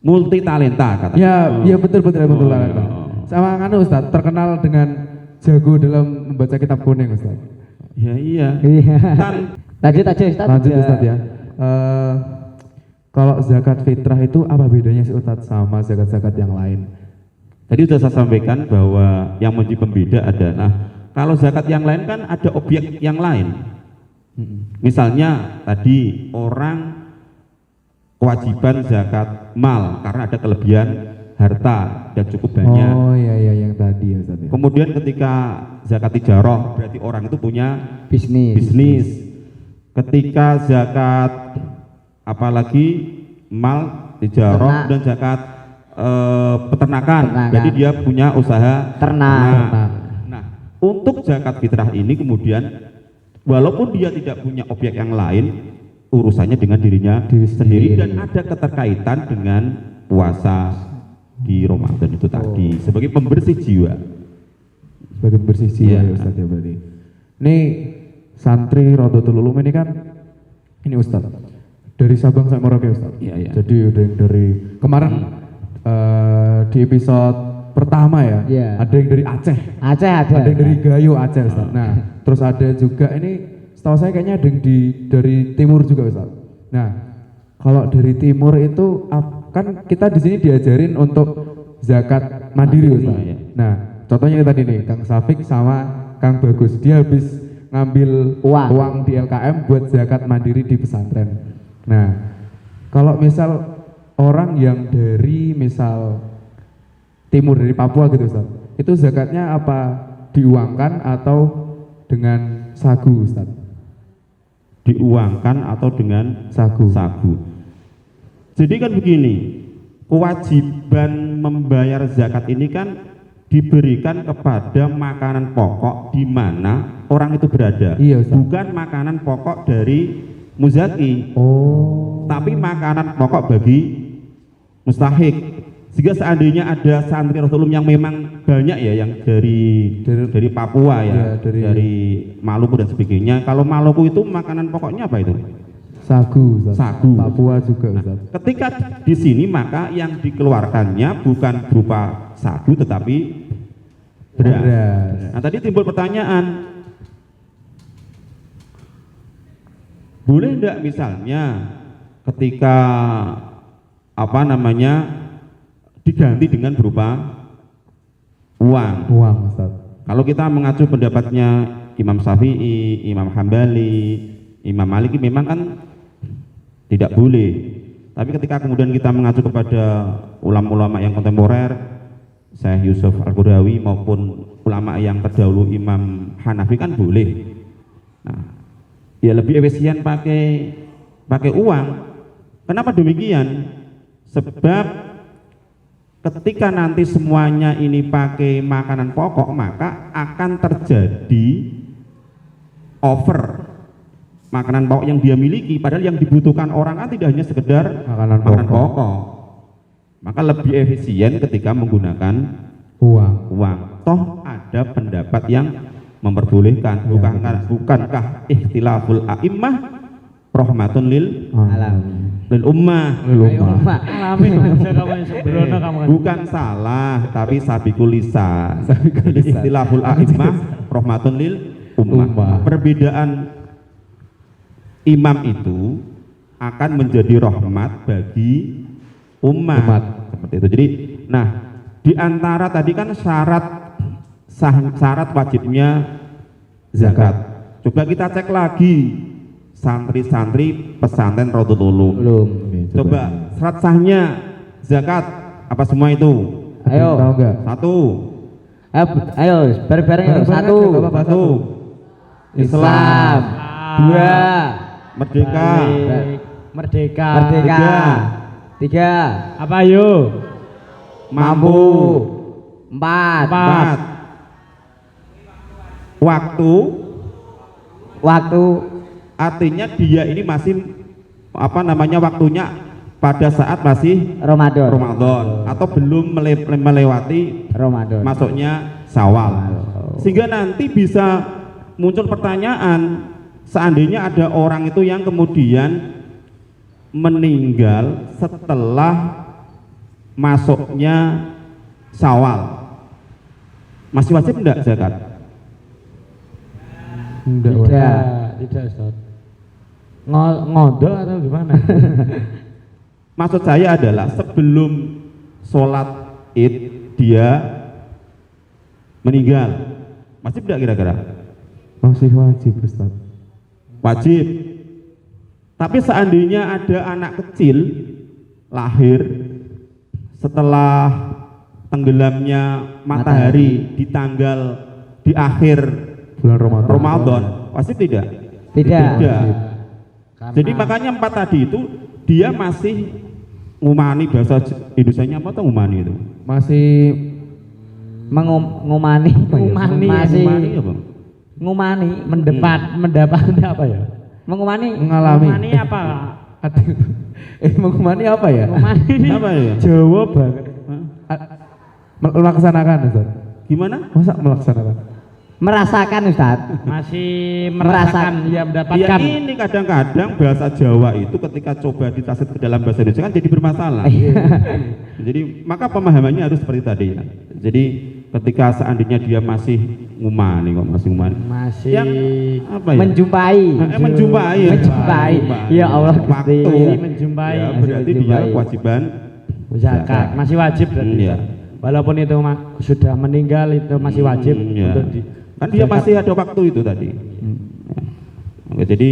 Multi talenta katanya. Ya betul iya. talenta. Sama anu Ustaz, terkenal dengan jago dalam membaca kitab kuning Ustaz. Ya iya. Iya. Kan Lanjut aja, Ustaz. Lanjut Ustaz ya. Kalau zakat fitrah itu apa bedanya sih Ustaz sama zakat-zakat yang lain? tadi sudah saya sampaikan bahwa yang menjadi pembeda adalah kalau zakat yang lain kan ada objek yang lain. Misalnya tadi orang kewajiban zakat mal karena ada kelebihan harta dan cukup banyak. Oh iya yang tadi ya Ustaz ya. Kemudian ketika zakat tijarah berarti orang itu punya bisnis. Ketika zakat apalagi mal tijarah dan zakat peternakan, jadi dia punya usaha Ternak. Nah, untuk zakat fitrah ini kemudian walaupun dia tidak punya objek yang lain, urusannya dengan diri sendiri dan ada keterkaitan dengan puasa di Ramadan itu tadi sebagai pembersih jiwa. Sebagai bersih jiwa Iya. ya Ustaz ya berarti. Ini santri Raudhatul Ulum ini kan ini Ustaz dari Sabang sampai Merauke Ustaz. Iya. Jadi udah yang dari kemarin di episode pertama ya, Iya. ada yang dari Aceh, Aceh ada. ada yang dari Gayo Aceh Ustaz. Nah, terus ada juga ini setahu saya kayaknya ada yang dari timur juga Ustaz. Nah, kalau dari timur itu kan kita di sini diajarin untuk zakat mandiri Ustaz. Iya. Nah, contohnya tadi nih Kang Safik sama Kang Bagus, dia habis ngambil uang di LKM buat zakat mandiri di pesantren. Nah, kalau misal orang yang dari misal timur dari Papua gitu Ustaz, itu zakatnya apa diuangkan atau dengan sagu Ustaz? Diuangkan atau dengan Sagu. Jadi kan begini, kewajiban membayar zakat ini kan diberikan kepada makanan pokok di mana orang itu berada. Iya, Ustaz. Bukan makanan pokok dari muzaki, Oh. tapi makanan pokok bagi mustahik. Sehingga seandainya ada santri Rasulullah yang memang banyak ya, yang dari Papua ya, dari Maluku dan sebagainya. Kalau Maluku itu makanan pokoknya apa itu? Sagu, Ustaz. Sagu. Papua juga, Ustaz. Ketika di sini maka yang dikeluarkannya bukan berupa sagu tetapi beras. Nah, tadi timbul pertanyaan, boleh enggak misalnya ketika diganti dengan berupa uang. Ustaz. Kalau kita mengacu pendapatnya Imam Syafi'i, Imam Hambali, Imam Maliki memang kan tidak boleh. Tapi ketika kemudian kita mengacu kepada ulama-ulama yang kontemporer, Syekh Yusuf Al-Qurdawi maupun ulama yang terdahulu Imam Hanafi kan boleh. Nah, ya lebih efisien pakai uang. Kenapa demikian? Sebab ketika nanti semuanya ini pakai makanan pokok, maka akan terjadi over makanan pokok yang dia miliki, padahal yang dibutuhkan orang kan tidak hanya sekedar Makanan pokok. Maka lebih efisien ketika menggunakan uang. Toh ada pendapat yang memperbolehkan. Bukankah ikhtilaful a'immah rahmatun lil ummah. Alamin aja kamu yang sembrono kamu kan. Bukan salah, tapi sabikul lisan. Ikhtilaful a'immah rahmatun lil ummah. Perbedaan imam itu akan menjadi rahmat bagi umat. Seperti itu. Jadi, nah, di antara tadi kan syarat wajibnya zakat. Coba kita cek lagi santri-santri pesantren Raudhatul Ulum. Coba syarat sahnya zakat apa semua itu? Ayo. Tahu enggak? Satu. Ayo, bareng-bareng yuk. Satu. Islam. Dua. Merdeka. Merdeka. Tiga. Apa yuk? Mampu. Empat. Waktu. Artinya dia ini masih waktunya pada saat masih Ramadan atau belum melewati Ramadan. masuknya Syawal. Sehingga nanti bisa muncul pertanyaan, seandainya ada orang itu yang kemudian meninggal setelah masuknya Syawal, masih wajib enggak zakat? Tidak, Ustaz. Ngodol atau gimana? Maksud saya adalah sebelum sholat Id dia meninggal, wajib enggak kira-kira? Masih wajib, Ustaz. Wajib. Tapi seandainya ada anak kecil lahir setelah tenggelamnya matahari di akhir Bulan Ramadan, wajib tidak? Tidak. Jadi makanya 4 tadi itu dia masih ngumani, bahasa Indonesianya apa tuh ngumani itu? Masih Ngumani apa? Ngumani, mendapat apa ya? mengumani mengalami. Ngumani apa? Mengumani apa ya? Ngumani ini Apa ya? Jawa banget. Melaksanakan, Ustaz. Gimana? Masa melaksanakan? merasakan, Ustaz. Masih merasakan ya mendapatkan. Ya ini kadang-kadang bahasa Jawa itu ketika coba ditranslate ke dalam bahasa Indonesia kan jadi bermasalah. Jadi maka pemahamannya harus seperti tadi ya. Jadi ketika seandainya dia masih ngumani Masih yang apa ya? Menjumpai. Menjumpai. Ya Allah, Gusti. Masih menjumpai. Ya, berarti dia kewajiban Zakat masih wajib berarti. Iya. Walaupun itu sudah meninggal itu masih wajib iya. untuk Kan dia masih ada waktu itu tadi. Ya. Oke, jadi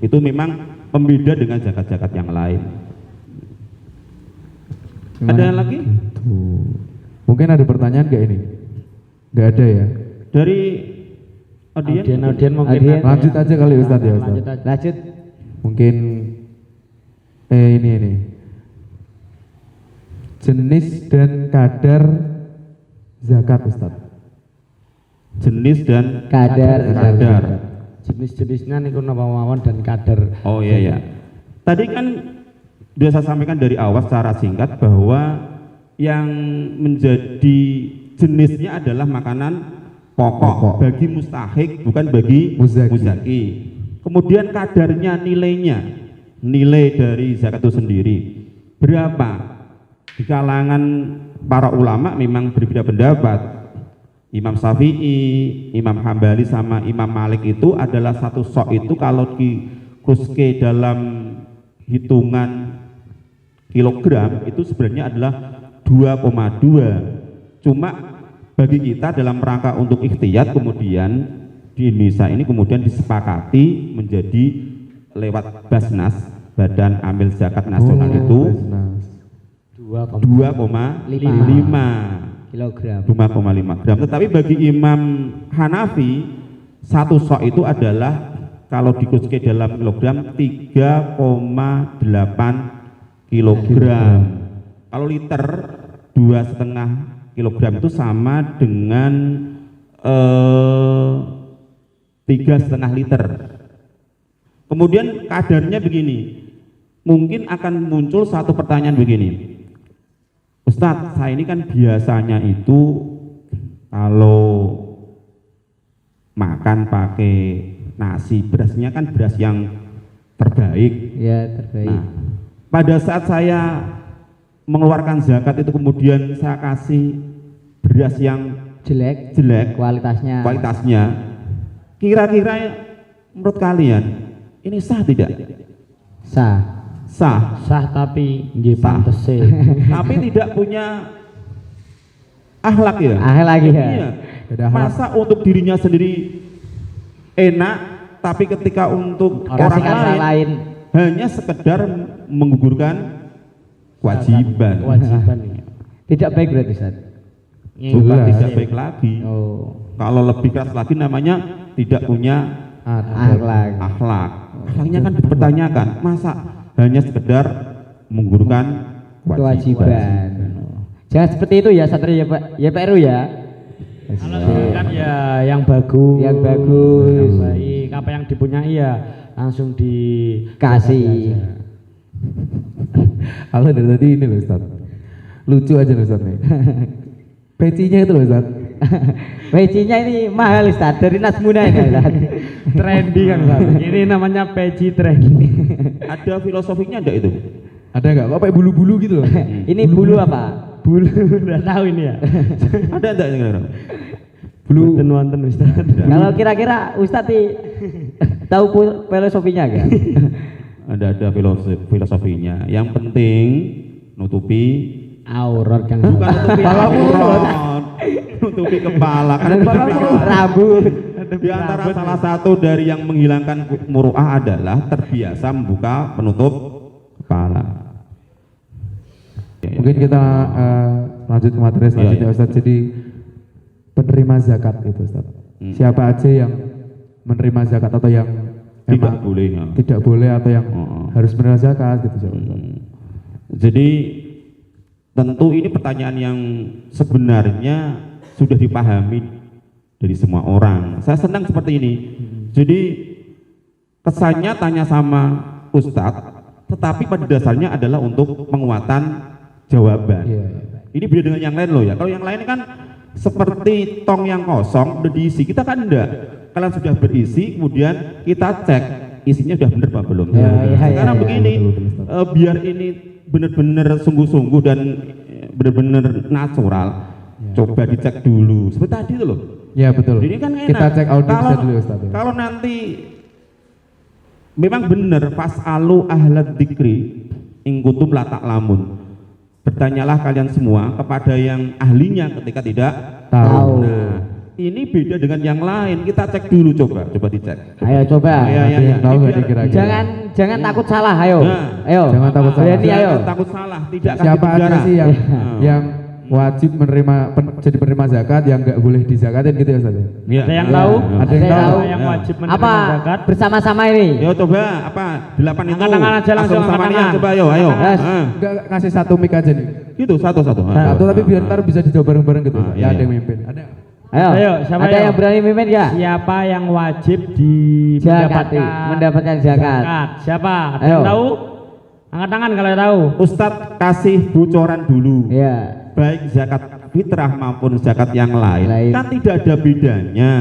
itu memang pembeda dengan zakat-zakat yang lain. Ada yang lagi? Tuh. Mungkin ada pertanyaan gak ini? Gak ada ya? Dari audien mungkin Audien. ada Lanjut ya. aja kali Ustaz ya, Ustaz. Lanjut aja. Lanjut. Mungkin ini jenis dan kadar zakat, Ustaz. jenis dan Kadar. Jenis-jenisnya niku napa mawon dan kadar. Oh iya ya. Tadi kan sudah saya sampaikan dari awal secara singkat bahwa yang menjadi jenisnya adalah makanan pokok bagi mustahik, bukan bagi muzaki. Kemudian kadarnya, nilai dari zakat itu sendiri berapa? Di kalangan para ulama memang berbeda pendapat. Imam Syafi'i, Imam Hambali sama Imam Malik itu adalah satu sok itu kalau dikuske dalam hitungan kilogram itu sebenarnya adalah 2,2. Cuma bagi kita dalam rangka untuk ikhtiyat kemudian di Indonesia ini kemudian disepakati menjadi lewat Basnas, Badan Amil Zakat Nasional itu 2,5 kilogram. 2,5 gram. Tetapi bagi Imam Hanafi satu sok itu adalah kalau dikuske dalam kilogram 3,8 kilogram. Kalau liter 2,5 kilogram itu sama dengan 3,5 liter. Kemudian kadarnya begini, mungkin akan muncul satu pertanyaan begini, Ustadz, saya ini kan biasanya itu kalau makan pakai nasi, berasnya kan beras yang terbaik. Ya, terbaik. Nah, pada saat saya mengeluarkan zakat itu kemudian saya kasih beras yang jelek kualitasnya. Kira-kira menurut kalian ini sah tidak? Sah. Sah tapi nggih pantese. Tapi tidak punya akhlak ya. Akhlak ya. Iya. Masa untuk dirinya sendiri enak, tapi ketika untuk orang lain hanya sekedar menggugurkan kewajiban. Tidak baik berarti Ustaz. Bukan tidak baik lagi. Oh. Kalau lebih keras lagi namanya tidak punya Akhlak. Akhlaknya kan dipertanyakan. Masa hanya sekedar menggugurkan kewajiban. Jangan seperti itu ya Satri ya Pak. Ya Pak Heru ya. Kalau kan ya yang bagus. Yang bagus. Yang baik. Apa yang dipunyai ya langsung dikasih. Halo dari tadi ini loh Ustaz. Lucu aja loh Ustaz nih. Pecinya itu loh Ustaz. Pecinya ini mahal Ustaz, dari Nasmuna ini Ustaz. Trendy kan Ustaz. Ini namanya peci trendy. Ada filosofinya enggak itu? Ada nggak? Kok kayak bulu-bulu gitu loh? Ini bulu apa? Bulu udah tahu ini ya. Ada enggak kira-kira? Bulu Wonten Ustaz. Kalau kira-kira Ustaz tahu filosofinya enggak? Ada filosofinya. Yang penting nutupi Aurat yang bukan nutupi aurat, nutupi kepala kan Rambut. di antara salah satu dari yang menghilangkan muru'ah adalah terbiasa membuka penutup kepala. Mungkin kita lanjut ke materi selanjutnya Ustaz. Jadi penerima zakat itu Ustaz. Siapa aja yang menerima zakat atau yang Tidak boleh. tidak boleh atau yang harus menerima zakat gitu Ustaz. Jadi tentu ini pertanyaan yang sebenarnya sudah dipahami dari semua orang. Saya senang seperti ini. Jadi kesannya tanya sama Ustadz, tetapi pada dasarnya adalah untuk penguatan jawaban. Ini beda dengan yang lain loh ya. Kalau yang lain kan seperti tong yang kosong udah diisi, kita kan enggak. Kalian sudah berisi, kemudian kita cek isinya sudah benar apa belum. Sekarang begini, biar ini benar-benar sungguh-sungguh dan benar-benar natural, coba dicek dulu. Seperti tadi itu loh. Ya betul. Ini kan enak. Kita cek audiensnya dulu Ustaz. Kalau nanti memang benar fasalu ahlad dzikri in kuntum la ta'lamun. Bertanyalah kalian semua kepada yang ahlinya ketika tidak Tahu. Nah, ini beda dengan yang lain. Kita cek dulu, coba dicek. Ayo coba. Ya. Tahu nggak kira-kira? Jangan takut salah, ayo. Nah. Ayo. Jangan takut salah. Berani, ayo. Jangan takut salah, tidak akan Siapa aja dipenjara. sih yang wajib menerima jadi penerima zakat yang nggak boleh dizakatin gitu ya Ustaz? Ya. Ada yang tahu? Ada yang tahu? Yang wajib menerima Apa zakat. bersama-sama ini? Yo coba apa 8 itu. Angkat tangan aja langsung, sama angkat nih, tangan. coba ayo. Yes. Nggak kasih satu mic aja nih. Gitu satu-satu. Satu tapi biar ntar bisa dijawab bareng-bareng gitu. Ah, Ya iya, ada yang iya. mimpin. Ada. Ayo. Siapa Ada ayo? yang berani mimpin enggak? Siapa yang wajib Mendapatkan zakat. Siapa? Ada Ayo. yang tahu? Angkat tangan kalau yang tahu. Ustadz kasih bocoran dulu. Iya. baik zakat fitrah maupun zakat yang lain, kan tidak ada bedanya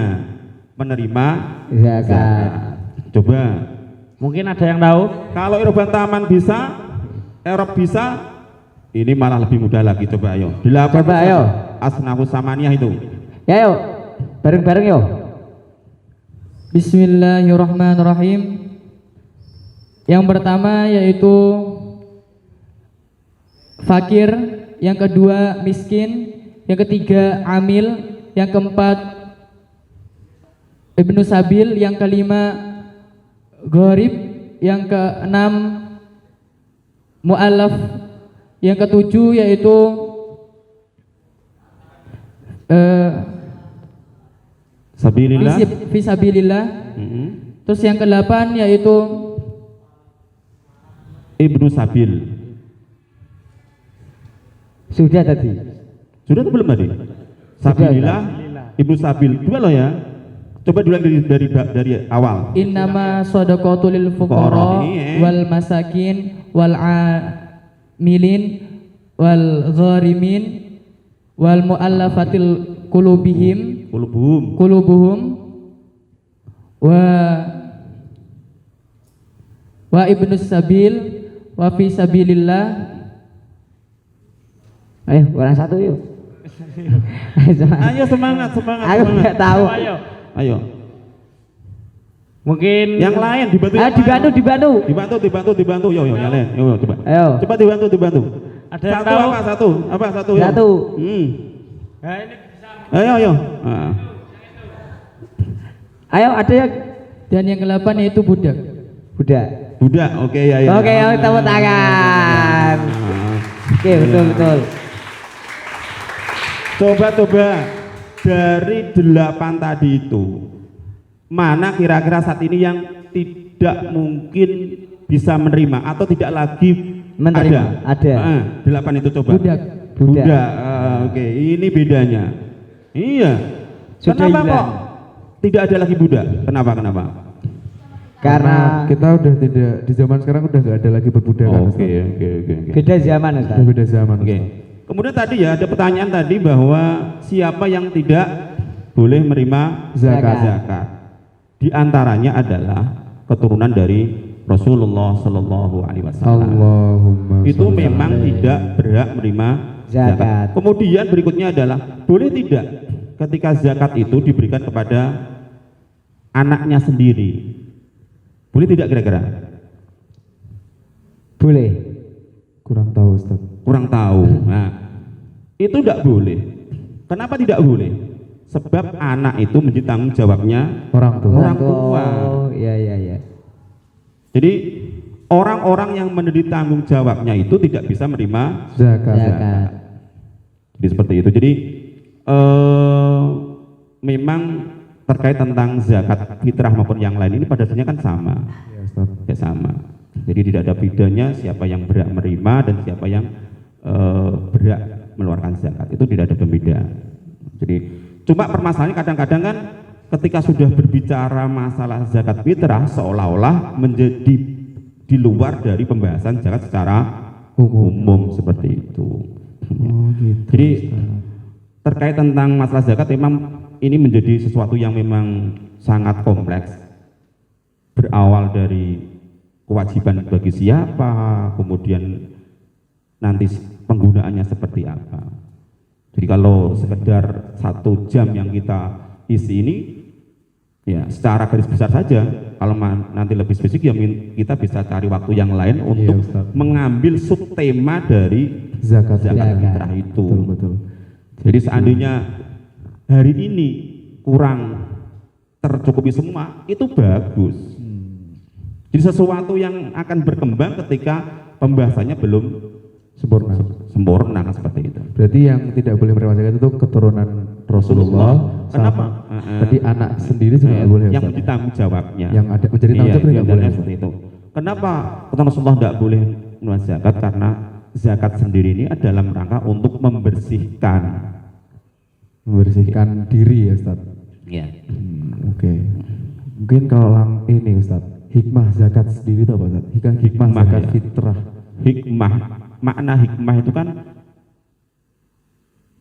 menerima Zakat. Coba, Mungkin ada yang tahu? kalau Iroban Taman bisa, Erop bisa, ini malah lebih mudah lagi. Coba ayo, dilakukan Coba ayo. Asnafus Samaniyah itu. Ya yuk, bareng-bareng yuk. Bismillahirrahmanirrahim. Yang pertama yaitu fakir, yang kedua miskin, yang ketiga amil, yang keempat ibnu sabil, yang kelima gharib, yang keenam mu'allaf, yang ketujuh yaitu Sabilillah. fisabilillah. Mm-mm. Terus yang ke-8 yaitu Ibnu Sabil. Sudah tadi. Sudah atau belum tadi? Sabilillah, Ibnu Sabil. Dua loh ya. Coba dulu dari awal. innama shadaqatu lil fuqara wal masakin wal amilin wal gharimin wal muallafatil qulubihim Qulubuhum. wa ibnus sabil wa fi sabilillah. Ayo, orang satu yuk. Ayo semangat. Aku nggak tahu. Ayo. Mungkin Yang lain dibantu. Ayo Dibantu. Yo, yang lain. Yo, coba. Ayo. Coba dibantu. Ada yang Satu tahu? apa? Satu. Apa satu? Yo. Satu. Nah, ini bisa. Ayo. Ah. Ayo ada yang Dan yang ke-8 yaitu budak. budak. Budak. Oke ya. Oke, ayo tepuk tangan. Oke, betul. Coba dari 8 tadi itu, mana kira-kira saat ini yang tidak mungkin bisa menerima atau tidak lagi Menerima, ada. 8 itu coba. Budak. Budak. Oke, ini bedanya. Iya. Sudah Kenapa hilang. kok tidak ada lagi budak? Kenapa? Karena kita udah tidak di zaman sekarang udah nggak ada lagi perbudakan. Oke. beda zaman, Ustaz. Udah beda zaman. Oke. Kemudian tadi ya ada pertanyaan tadi bahwa siapa yang tidak boleh menerima zakat. Di antaranya adalah keturunan dari Rasulullah Shallallahu Alaihi Wasallam. Allahumma Itu sholli memang alaihi. tidak berhak menerima zakat. Zakat. Kemudian berikutnya adalah boleh tidak ketika zakat itu diberikan kepada anaknya sendiri. Boleh tidak kira-kira? Boleh. Kurang tahu Ustaz. Kurang tahu. Nah, itu tidak boleh. Kenapa tidak boleh? Sebab anak itu menjadi tanggung jawabnya Orang tua. Orang tua. Oh, iya. Jadi orang-orang yang menjadi tanggung jawabnya itu tidak bisa menerima Zakat. Zakat. Jadi seperti itu. Jadi memang terkait tentang zakat fitrah maupun yang lain ini pada dasarnya kan sama. Ya, Ustaz. Ya sama. Jadi tidak ada bedanya siapa yang berhak menerima dan siapa yang berhak mengeluarkan zakat. Itu tidak ada pembeda. Jadi cuma permasalahannya kadang-kadang kan ketika sudah berbicara masalah zakat fitrah seolah-olah menjadi di luar dari pembahasan zakat secara umum seperti itu. Oh gitu. Jadi Ustaz. terkait tentang masalah zakat memang ini menjadi sesuatu yang memang sangat kompleks. Berawal dari kewajiban bagi siapa, kemudian nanti penggunaannya seperti apa. Jadi kalau sekedar 1 jam yang kita isi ini, ya secara garis besar saja. Kalau nanti lebih spesifik ya kita bisa cari waktu yang lain untuk Ustaz. mengambil subtema dari Zakat. zakat fitrah itu. Betul. Jadi seandainya hari ini kurang tercukupi semua, itu bagus. Jadi sesuatu yang akan berkembang ketika pembahasannya belum sempurna seperti itu. Berarti yang tidak boleh menerima zakat itu keturunan Rasulullah. Kenapa? Tadi anak sendiri juga nggak boleh. Yang Ustaz. menjadi tanggung jawabnya. Yang ada menjadi tanggung jawab nggak boleh. seperti itu. Kenapa keturunan Rasulullah tidak boleh menerima zakat? Karena zakat sendiri ini adalah rangka untuk membersihkan diri ya Ustaz. ya. Oke. Mungkin kalau ini Ustaz, hikmah zakat sendiri itu apa Ustaz? Hikmah zakat ya. fitrah. Hikmah, makna hikmah itu kan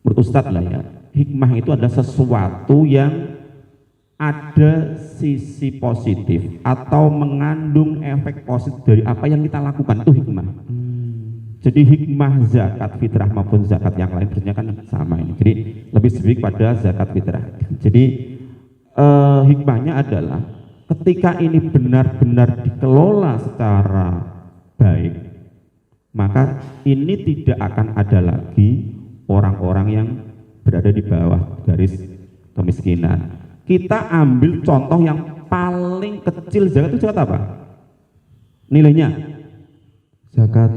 menurut Ustadz lah ya, hikmah itu adalah sesuatu yang ada sisi positif atau mengandung efek positif dari apa yang kita lakukan, itu hikmah. Jadi hikmah zakat fitrah maupun zakat yang lain sebenarnya kan sama ini. Jadi lebih spesifik pada zakat fitrah. Jadi hikmahnya adalah ketika ini benar-benar dikelola secara baik, maka ini tidak akan ada lagi orang-orang yang berada di bawah garis kemiskinan. Kita ambil contoh yang paling kecil, zakat itu zakat apa? Nilainya? Zakat.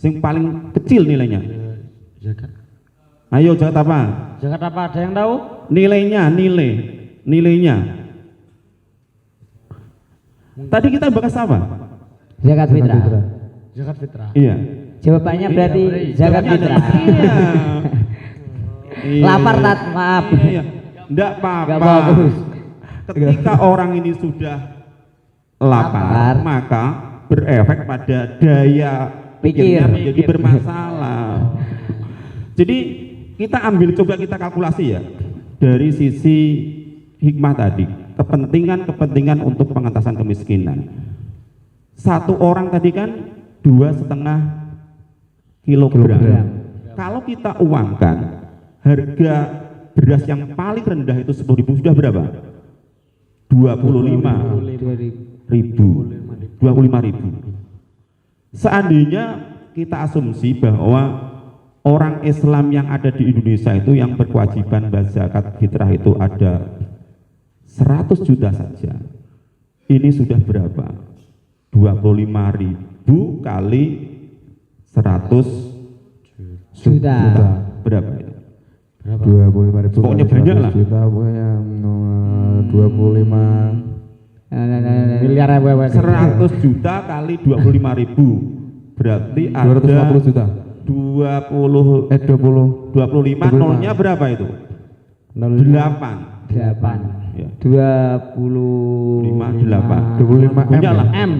Yang paling kecil nilainya? Zakat. Ayo zakat apa? Zakat apa? Ada yang tahu? Nilainya. Tadi kita bahas apa? Zakat fitrah. Zakat fitrah. Iya. Jawabannya berarti zakat fitrah. Iya. Lapar tat, maaf. Iya. Enggak Nggak apa-apa. bagus. Ketika orang ini sudah lapar, Lapar. maka berefek pada daya pikirnya Pikir. menjadi bermasalah. Jadi kita coba kita kalkulasi ya dari sisi hikmah tadi, kepentingan untuk pengentasan kemiskinan. Satu orang tadi kan 2,5 kilogram. Kalau kita uangkan harga beras yang paling rendah itu 10.000 sudah berapa? 25.000. Seandainya kita asumsi bahwa orang Islam yang ada di Indonesia itu yang berkewajiban zakat fitrah itu ada 100 juta saja. Ini sudah berapa? 25.000 kali 100 Juta. Berapa itu? 25.000. Pokoknya banyak lah. Juta pokoknya 25 Miliar 100 juta kali 25.000 berarti ada 250 juta. 20 25 nolnya berapa itu? 8 ya. 25 25 Punya M lah ya? M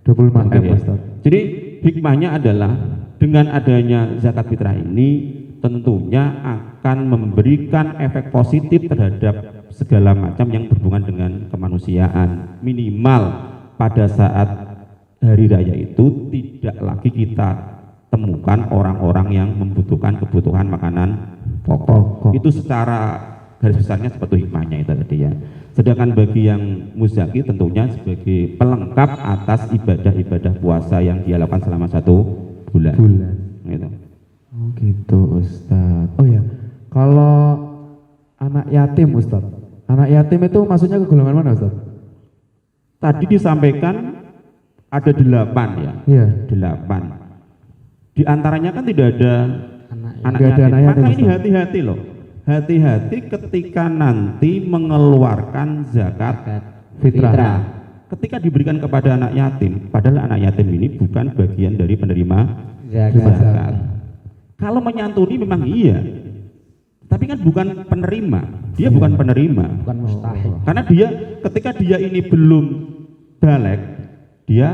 25 Oke, M ya. Ustaz. Jadi hikmahnya adalah dengan adanya zakat fitrah ini tentunya akan memberikan efek positif terhadap segala macam yang berhubungan dengan kemanusiaan. Minimal pada saat hari raya itu tidak lagi kita temukan orang-orang yang membutuhkan kebutuhan makanan pokok. Itu secara garis besarnya seperti hikmahnya itu tadi ya. Sedangkan bagi yang muzaki tentunya sebagai pelengkap atas ibadah-ibadah puasa yang dia lakukan selama 1 bulan. Gitu. Oh gitu Ustaz. Oh ya, kalau anak yatim Ustaz, anak yatim itu maksudnya ke golongan mana Ustaz? Tadi disampaikan ada 8 ya. Iya. 8. Di antaranya kan tidak ada anak Nggak ada yatim. anak yatim, Maka ini Ustaz. hati-hati loh. Hati-hati ketika nanti mengeluarkan zakat Fitrah. Ketika diberikan kepada anak yatim, padahal anak yatim ini bukan bagian dari penerima zakat. Kalau menyantuni memang iya, tapi kan bukan penerima. Dia bukan penerima. bukan mustahil. Karena dia ketika dia ini belum balik, dia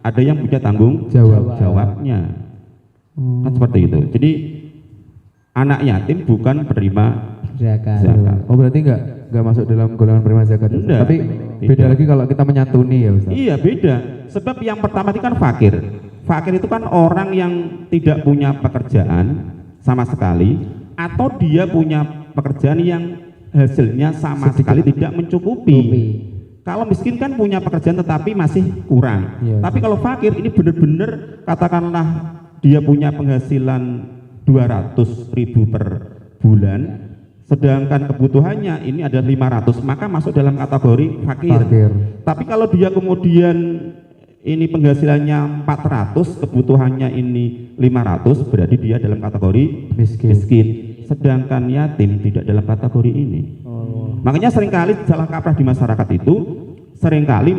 ada yang punya tanggung jawabnya. Kan seperti itu. Jadi anak yatim bukan penerima Zakat. zakat. Oh berarti nggak masuk dalam golongan penerima zakat. Ustaz. Enggak. Tapi beda Tidak. lagi kalau kita menyantuni ya Ustaz. Iya beda. Sebab yang pertama itu kan fakir. Fakir itu kan orang yang tidak punya pekerjaan sama sekali, atau dia punya pekerjaan yang hasilnya sama sekali tidak mencukupi. Kalau miskin kan punya pekerjaan tetapi masih kurang. Iya. Tapi kalau fakir ini benar-benar katakanlah dia punya penghasilan 200.000 per bulan, sedangkan kebutuhannya ini ada 500, maka masuk dalam kategori fakir. Tapi kalau dia kemudian ini penghasilannya 400, kebutuhannya ini 500, berarti dia dalam kategori miskin. Sedangkan yatim tidak dalam kategori ini. Makanya seringkali salah kaprah di masyarakat itu, seringkali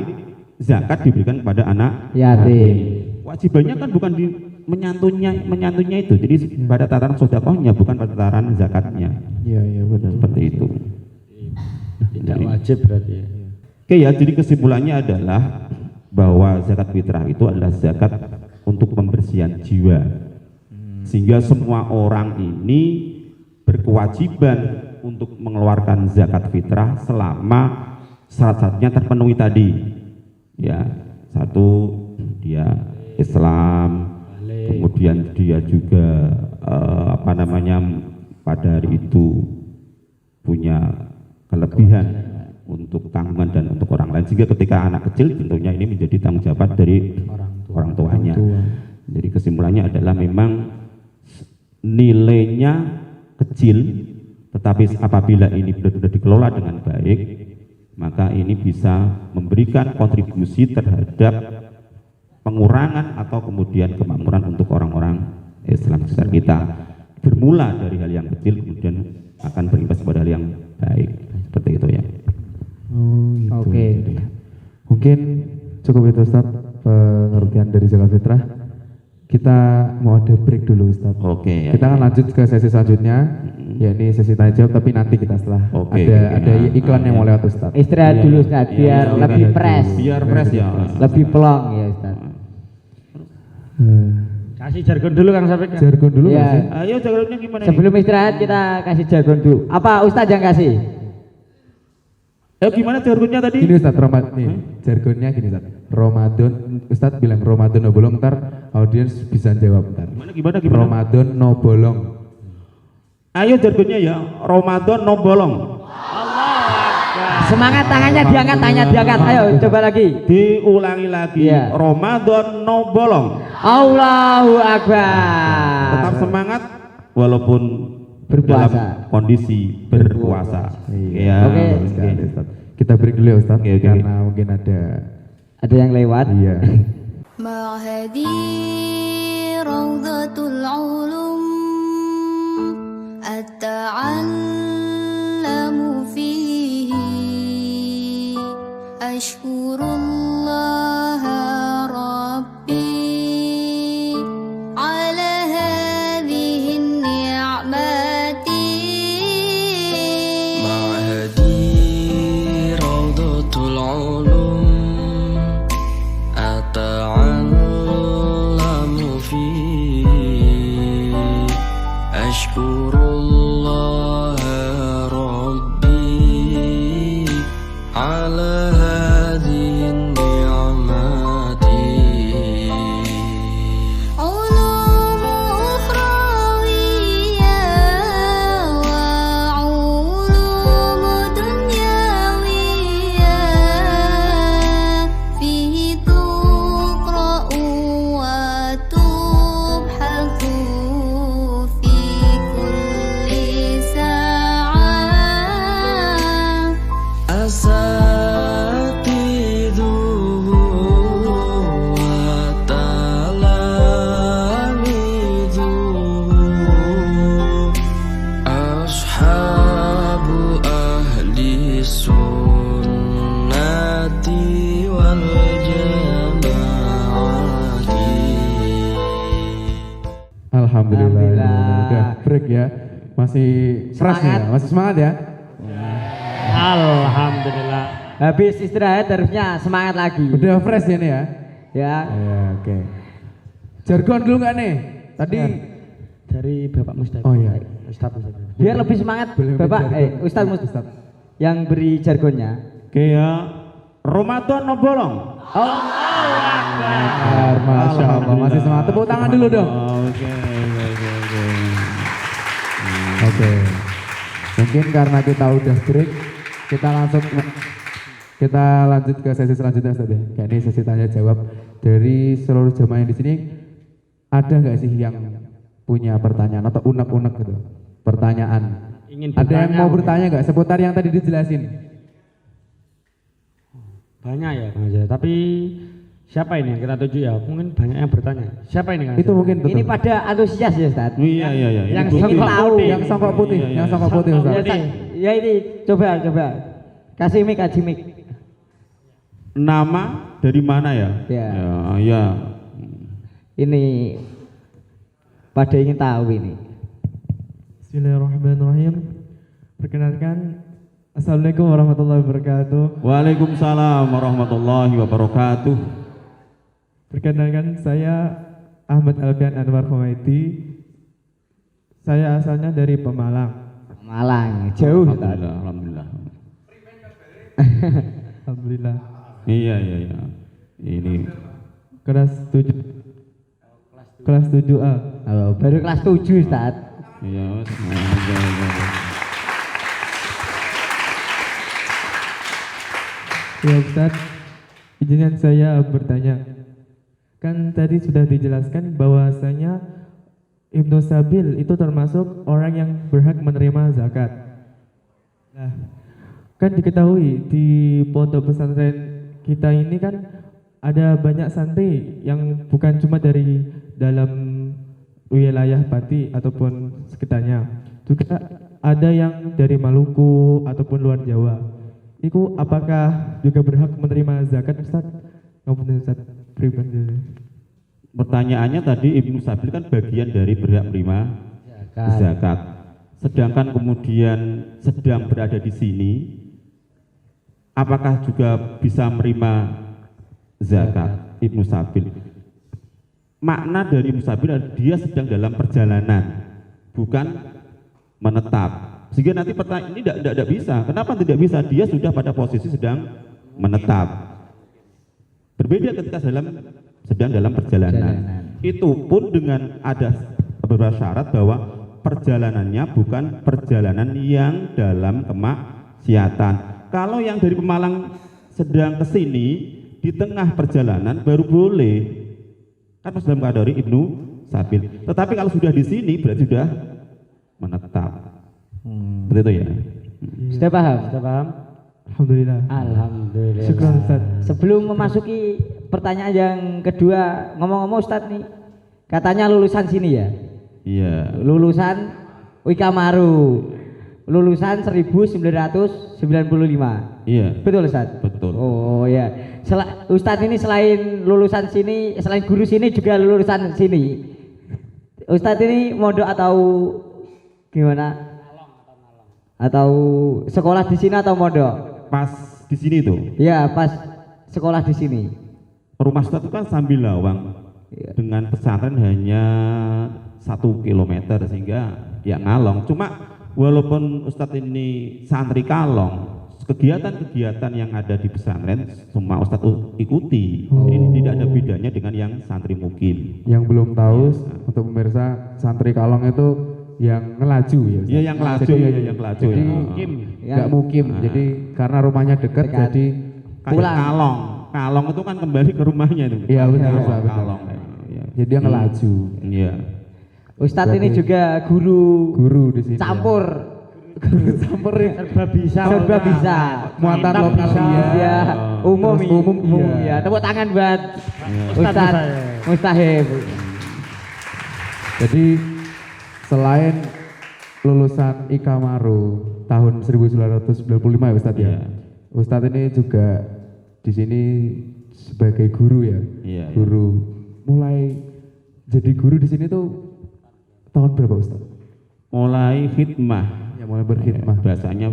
zakat diberikan kepada anak Yatim. Wajibannya kan bukan di menyantunnya itu, jadi pada tataran sedekahnya bukan pada tataran zakatnya. Iya benar. Seperti itu. Tidak wajib berarti ya. Oke ya, jadi kesimpulannya adalah bahwa zakat fitrah itu adalah zakat untuk pembersihan jiwa. Sehingga semua orang ini berkewajiban untuk mengeluarkan zakat fitrah selama syarat-syaratnya terpenuhi tadi. Ya, satu dia Islam, kemudian dia juga pada hari itu punya kelebihan untuk tanggungan dan untuk orang lain, sehingga ketika anak kecil tentunya ini menjadi tanggung jawab dari orang tuanya. Jadi kesimpulannya adalah memang nilainya kecil, tetapi apabila ini benar-benar dikelola dengan baik, maka ini bisa memberikan kontribusi terhadap pengurangan atau kemudian kemakmuran untuk orang-orang Islam sekitar kita. Bermula dari hal yang kecil kemudian akan berimbas pada hal yang baik, seperti itu ya. Oh, gitu. Oke. Mungkin cukup itu Ustaz pengertian dari zakat fitrah. Kita mau ada break dulu Ustaz. Oke. Kita akan lanjut ke sesi selanjutnya, yakni sesi tanya jawab, tapi nanti kita setelah ada iklan yang mau lewat Ustaz. Istirahat dulu Ustaz biar lebih fresh. Biar fresh ya. Lebih pelong ya Ustaz. Kasih jargon dulu Kang Sapik. Jargon dulu Ya. nggak sih? Ayo jargonnya gimana? Sebelum istirahat kita kasih jargon dulu. Apa Ustaz yang kasih? Gimana jargonnya tadi? Gini Ustaz, jargonnya gini Ustaz. Ramadan, Ustaz bilang Ramadan no bolong, ntar audiens bisa jawab ntar. Gimana? Ramadan no bolong. Ayo jargonnya ya, Ramadan no bolong. Semangat, tangannya diangkat. Ayo coba lagi. Diulangi lagi. Iya. Ramadan no bolong. Allahu Akbar. Tetap semangat walaupun Berpuasa. dalam kondisi berpuasa. Iya. Oke. Bagus sekali, Ustaz. Kita break dulu ya Ustaz, Oke. karena mungkin ada Yang lewat. iya. معهدي روضة العلوم أتعلم فيه أشكر الله ربي على هذه النعمات معهدي روضة العلوم أتعلم فيه أشكر الله ربي على هذه النعمات علوم أخروية وعلوم دنيوية فيه تقرأ وتبحث في كل ساعة أساتذه وتلاميذه أصحاب أهل السنة والجماعة Alhamdulillah. Alhamdulillah. Udah break ya. Masih fresh Semangat. ya? Masih semangat ya? Alhamdulillah. Habis istirahat harusnya semangat lagi. Udah fresh ya nih ya? Ya. Ya, oke. Jargon dulu nggak nih? Tadi Dari Bapak Mustaq. Oh iya. Ustaz. Biar lebih semangat Boleh Bapak jargon. Ustaz yang beri jargonnya. Oke ya, Ramadan no bolong. Benar, Masya Allah. Masih semangat. Tepuk tangan dulu dong. Oke. Oke. Mungkin karena kita udah break, kita lanjut ke sesi selanjutnya Ustaz ya. Kayak ini sesi tanya jawab dari seluruh jemaah yang di sini. Ada nggak sih yang punya pertanyaan atau unek-unek gitu? Pertanyaan. Ingin Ada yang bertanya mau mungkin. bertanya nggak seputar yang tadi dijelasin? Banyak ya Kang Ajay. Tapi siapa ini yang kita tuju ya? Mungkin banyak yang bertanya. Siapa ini Kang Itu Ajay? mungkin betul. Ini pada antusias ya Ustaz. Iya. Yang Ini songkok tahu. putih. Yang songkok putih, Iya, yang songkok putih Ustaz. Ya, Ustaz. Ya ini coba. Kasih mic. nama dari mana ya? Ya. Ya. Ini pada ingin tahu ini. Bismillahirrahmanirrahim. Perkenalkan, Assalamualaikum warahmatullahi wabarakatuh. Waalaikumsalam warahmatullahi wabarakatuh. Perkenalkan, saya Ahmad Alfian Anwar Humaiti Saya asalnya dari Pemalang. Malang, jauh Ustaz. Alhamdulillah. Alhamdulillah. Iya. Ini Kelas 7. Kelas 7A. Oh, baru kelas 7 Ustaz. iya. Ya Ustaz, izinkan saya bertanya. Kan tadi sudah dijelaskan bahwasanya Ibnu Sabil itu termasuk orang yang berhak menerima zakat. Nah, kan diketahui di pondok pesantren kita ini kan ada banyak santri yang bukan cuma dari dalam wilayah Pati ataupun sekitarnya, juga ada yang dari Maluku ataupun luar Jawa. Itu apakah juga berhak menerima zakat Ustaz? Ngapunten Ustaz, pribadi. Pertanyaannya tadi Ibnu Sabil kan bagian dari berhak menerima zakat. Sedangkan kemudian sedang berada di sini, apakah juga bisa menerima zakat Ibnu Sabil? Makna dari Ibnu Sabil adalah dia sedang dalam perjalanan, bukan menetap. Sehingga nanti pertanyaan ini tidak bisa. Kenapa tidak bisa? Dia sudah pada posisi sedang menetap. Berbeda ketika sedang dalam perjalanan. Itu pun dengan ada beberapa syarat bahwa perjalanannya bukan perjalanan yang dalam kemaksiatan. Kalau yang dari Pemalang sedang ke sini di tengah perjalanan baru boleh. Kan pas dalam kategori Ibnu Sabil. Tetapi kalau sudah di sini berarti sudah menetap. Seperti itu ya. Sudah paham? Sudah paham? Alhamdulillah. Alhamdulillah. Syukran Ustaz. Sebelum memasuki pertanyaan yang kedua, ngomong-ngomong Ustaz nih, katanya lulusan sini ya? Iya. Lulusan Wikamaru, lulusan 1995. Iya. Betul Ustaz? Betul. Oh ya. Ustaz ini selain lulusan sini, selain guru sini juga lulusan sini. Ustaz ini mondok atau gimana? Atau sekolah di sini atau mondok? Pas di sini tuh. Ya, pas sekolah di sini. Rumah Ustaz itu kan sambil lawang. Iya. Dengan pesantren hanya 1 kilometer sehingga ya ngalong. Cuma walaupun Ustadz ini santri kalong, kegiatan-kegiatan yang ada di pesantren semua Ustadz ikuti. Ini tidak ada bedanya dengan yang santri mukim. Yang belum tahu untuk pemirsa, santri kalong itu yang ngelaju ya Ustaz? Iya yang ngelaju, Jadi- ya yang ngelaju. jadi ya. Mukim. nggak mukim, jadi karena rumahnya dekat, Dekat. jadi Kayak pulang. kalong itu kan kembali ke rumahnya itu. Iya, benar, Kalong, benar. kalong. Ya. jadi dia ngelaju. Iya. Ustadz ini Berarti- juga guru Guru di sini. campur. Guru campur Serba bisa. serba bisa. Muatan Mantap lokal bisa. iya. Ya, umum Terus ini. umum, iya. Ya, tepuk tangan buat Ustadz Ustadz Mustahib. Jadi selain lulusan Ikamaru tahun 1995 ya Ustadz ya. Iya. Ustadz ini juga di sini sebagai guru ya. Iya, Guru. Mulai jadi guru di sini tuh tahun berapa Ustadz? Mulai khidmah. Ya mulai berkhidmah. Bahasanya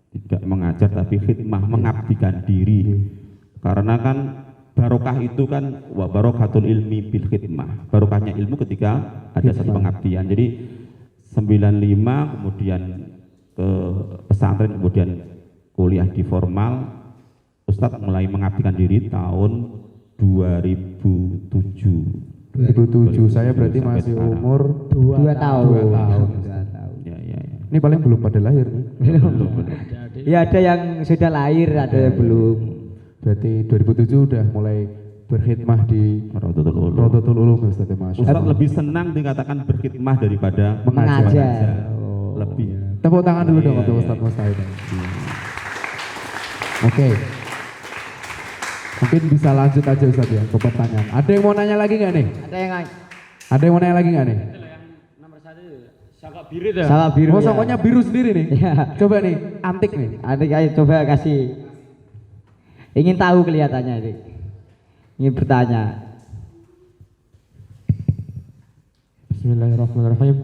tidak mengajar tapi khidmah, mengabdikan diri. Karena kan barokah itu kan wa barokatul ilmi bil khidmah. Barokahnya ilmu ketika ada satu pengabdian. Jadi 95 kemudian ke pesantren, kemudian kuliah di formal. Ustadz mulai mengabdikan diri tahun 2007. 2007 saya berarti Sampai masih sekarang. umur 2 tahun. 2 tahun. 2 tahun. Ya. Ini paling belum pada lahir nih. Belum. Ya ada yang sudah lahir, ada yang belum. Berarti 2007 udah mulai berkhidmah di Rodotul Ulum. Rodotul Ulum ya Ustaz ya, Masya Ustadz Allah. lebih senang dikatakan berkhidmah daripada Mengajar. Oh. Lebih. Tepuk tangan dulu dong Iya, untuk iya. Ustadz Mustahid. Oke. Mungkin bisa lanjut aja Ustadz ya ke pertanyaan. Ada yang mau nanya lagi nggak nih? Ada yang Ada yang mau nanya lagi nggak nih? Nomor 1 Saka Biru tuh. sama biru. Oh, ya. sokonya biru sendiri nih. Iya. Coba nih, antik nih. Adik ayo coba kasih. Ingin tahu kelihatannya ini. Ingin bertanya. Bismillahirrahmanirrahim.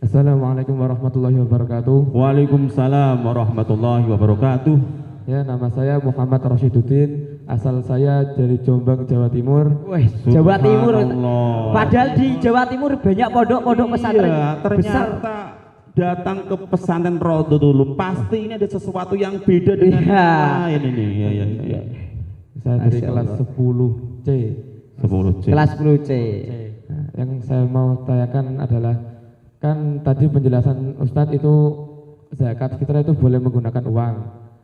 Assalamualaikum warahmatullahi wabarakatuh. Waalaikumsalam warahmatullahi wabarakatuh. Ya, nama saya Muhammad Rashiduddin asal saya dari Jombang, Jawa Timur. Wih, Jawa Timur. Subhanallah. Padahal di Jawa Timur banyak pondok-pondok pesantren Iya, besar. ternyata datang ke pesantren Rodotul pasti ini ada sesuatu yang beda dengan Iya. yang lain ini. Iya, iya, iya. Saya dari Masya kelas Allah. 10C. 10C. Kelas 10C. Nah, yang saya mau tanyakan adalah, kan tadi penjelasan Ustadz itu zakat fitrah itu boleh menggunakan uang.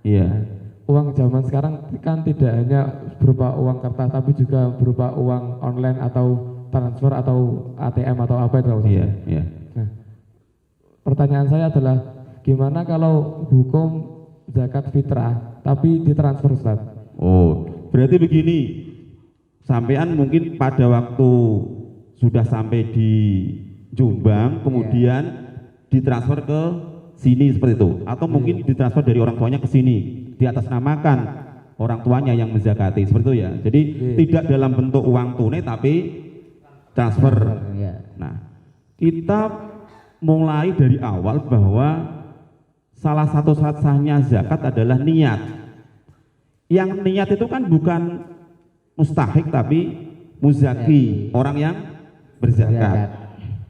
Iya. Nah, uang zaman sekarang kan tidak hanya berupa uang kertas tapi juga berupa uang online atau transfer atau ATM atau apa itu Ustadz. Iya, iya. Nah, pertanyaan saya adalah gimana kalau hukum zakat fitrah tapi ditransfer Ustadz? Oh, berarti begini. Sampean mungkin pada waktu sudah sampai di Jombang, kemudian ditransfer ke sini seperti itu, atau mungkin ditransfer dari orang tuanya ke sini, diatasnamakan orang tuanya yang menzakati, seperti itu ya. Jadi tidak dalam bentuk uang tunai tapi transfer. Iya. Nah, kita mulai dari awal bahwa salah satu syarat sahnya zakat adalah niat. Yang niat itu kan bukan mustahik tapi muzaki, orang yang berzakat.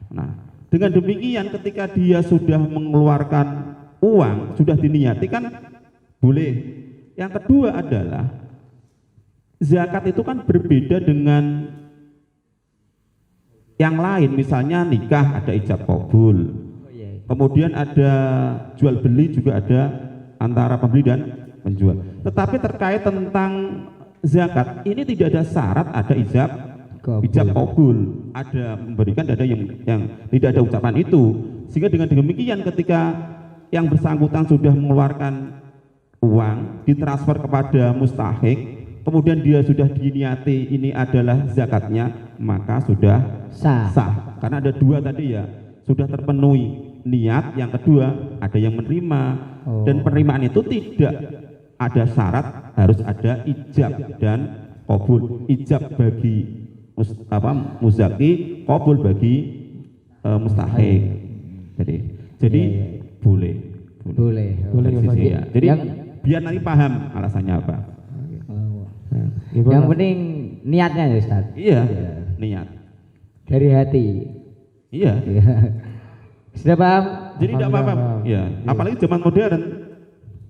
Nah, dengan demikian ketika dia sudah mengeluarkan uang, sudah diniati kan boleh. Yang kedua adalah zakat itu kan berbeda dengan yang lain, misalnya nikah ada ijab kabul, kemudian ada jual beli juga ada antara pembeli dan penjual. Tetapi terkait tentang zakat ini tidak ada syarat ada ijab kabul, ada memberikan, ada yang tidak ada ucapan itu, sehingga dengan demikian ketika yang bersangkutan sudah mengeluarkan uang ditransfer kepada mustahik, kemudian dia sudah diniati ini adalah zakatnya, maka sudah sah. Karena ada dua tadi ya, sudah terpenuhi niat, yang kedua ada yang menerima. Dan penerimaan itu tidak ada syarat harus ada ijab dan kabul. Ijab bagi muzaki, kabul bagi mustahik. Jadi boleh. Boleh. Dari sisi ya. Jadi Yang- biar nanti paham alasannya apa. Yang penting niatnya ya Ustaz. Iya, niat. Dari hati. Iya. Sudah paham? Jadi tidak apa-apa. Alhamdulillah. Iya. Apalagi zaman modern.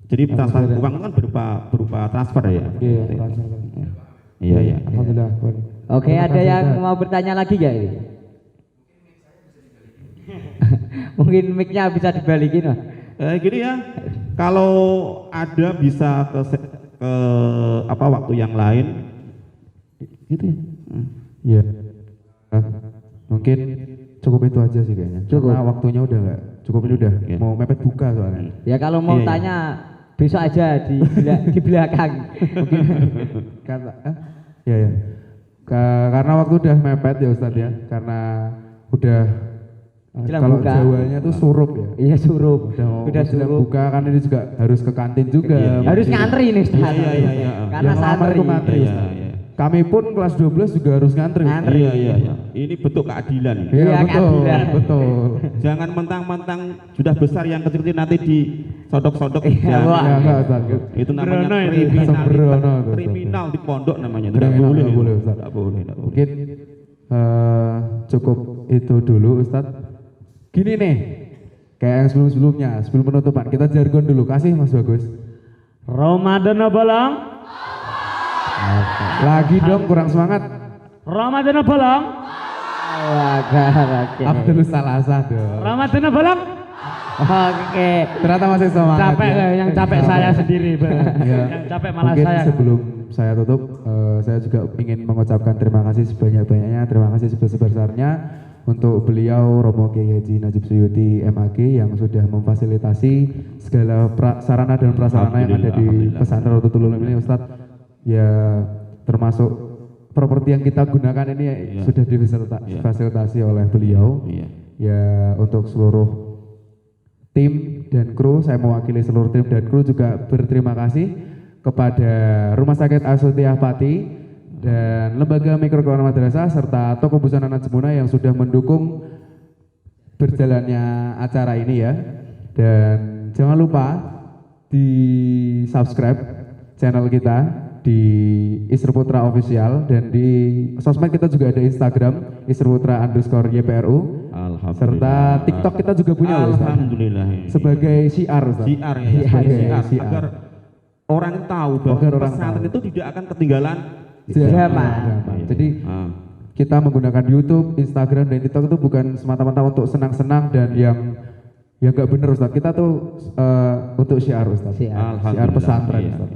Jadi transfer uang kan berupa transfer ya. Iya, transfer. Iya, iya. Alhamdulillah. Oke, Terima ada kasih, yang Ustaz. mau bertanya lagi gak ini? Mungkin mic-nya bisa dibalikin Mas. Gini ya. Kalau ada bisa ke waktu yang lain gitu ya. Iya. Mungkin cukup itu aja sih kayaknya. Cukup. Karena waktunya udah nggak cukup, ini udah Iya. mau mepet buka soalnya. Ya kalau mau Iya, iya. tanya besok aja di belakang. Mungkin kata ya ya. Karena waktu udah mepet ya Ustadz ya. Karena udah Jelang kalau buka. Jawanya tuh surup ya. Iya surup. Udah surup. buka kan, ini juga harus ke kantin juga. Iya, iya. Harus Jadi- ngantri nih Ustaz. Iya. Karena Yang lama santri. itu ngantri, Iya, Ustaz. iya. Kami pun kelas 12 juga harus ngantri. Ngantri. Iya. Ini bentuk keadilan. Iya, Iya, betul, keadilan. betul. Jangan mentang-mentang sudah besar yang kecil-kecil nanti disodok-sodok. Iya, Jangan. wah. Enggak, Ustaz. Itu namanya Sembrono itu. kriminal. Sembrono itu, Kriminal di pondok namanya. Kriminal, nggak boleh, Ustaz. Tidak boleh. Tidak boleh. Mungkin cukup itu dulu Ustadz. Gini nih, kayak yang sebelum-sebelumnya, sebelum penutupan, kita jargon dulu. Kasih Mas Bagus. Ramadan bolong, Lagi dong, kurang semangat. Ramadan bolong, Oke. Abdul Salasa dong. Ramadan bolong. Oke. Ternyata masih semangat. Capek ya. yang capek saya sendiri, Bang. Ya. Yang capek malah Mungkin saya. sebelum saya tutup, saya juga ingin mengucapkan terima kasih sebanyak-banyaknya, terima kasih sebesar-besarnya untuk beliau Romo Kiai Haji Najib Suyuti MAG yang sudah memfasilitasi segala sarana dan prasarana yang ada di Alhamdulillah. pesantren Rodotul Ulum ini Ustadz. Ya termasuk properti yang kita gunakan ini Iya. sudah difasilitasi oleh beliau. Iya. Ya untuk seluruh tim dan kru, saya mewakili seluruh tim dan kru juga berterima kasih kepada Rumah Sakit Asutiah Pati dan Lembaga Mikrokeuangan Madrasah serta Toko Busana Najmuna yang sudah mendukung berjalannya acara ini ya. Dan jangan lupa di subscribe channel kita di Isra Putra Official, dan di sosmed kita juga ada Instagram @israputra_ypru, Alhamdulillah. serta TikTok kita juga punya loh, Ustaz. Alhamdulillah. Sebagai syiar, Ustaz. Syiar ya, sebagai Syiar. syiar, agar orang tahu bahwa Agar orang pesantren tahu. itu tidak akan ketinggalan Zaman. Jadi Ah. kita menggunakan YouTube, Instagram, dan TikTok itu bukan semata-mata untuk senang-senang dan yang nggak bener, Ustaz. Kita tuh untuk syiar, Ustaz. Syiar. Syiar pesantren, Iya. Ustaz.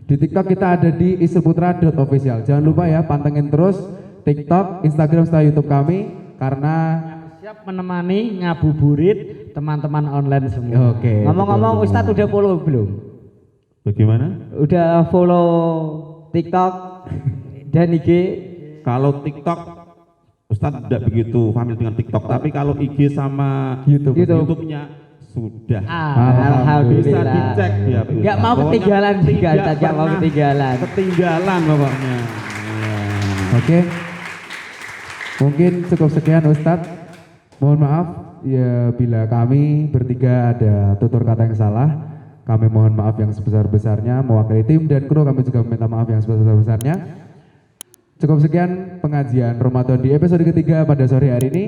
Di TikTok kita ada di israputra.official. Jangan lupa ya, pantengin terus TikTok, Instagram, serta YouTube kami, karena Siap menemani ngabuburit teman-teman online semua. oke. Ngomong-ngomong, betul. Ustadz udah follow belum? Bagaimana? Udah follow TikTok dan IG? Kalau TikTok, Ustadz tidak begitu familiar dengan TikTok, tapi kalau IG sama YouTube. YouTube-nya sudah. Alhamdulillah. Bisa dicek ya. Nggak mau Pokoknya ketinggalan juga, tidak Ustadz, nggak mau pernah ketinggalan. Ketinggalan pokoknya. Ya. Oke. Mungkin cukup sekian, Ustadz. Mohon maaf ya bila kami bertiga ada tutur kata yang salah. Kami mohon maaf yang sebesar-besarnya. Mewakili tim dan kru, kami juga meminta maaf yang sebesar-besarnya. Cukup sekian pengajian Ramadan di episode ketiga pada sore hari ini.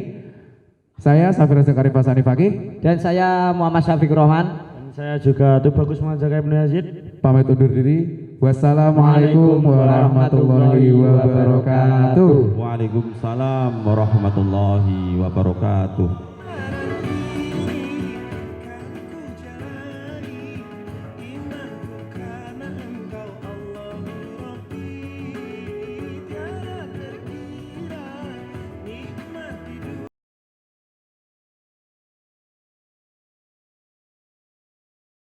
Saya Safir Zakaria Fasani Fakih Dan saya Muhammad Syafiq Rohman. Dan saya juga tuh Bagus Mazaka Ibnu Yazid. pamit undur diri. Wassalamualaikum warahmatullahi wabarakatuh. Waalaikumsalam warahmatullahi wabarakatuh.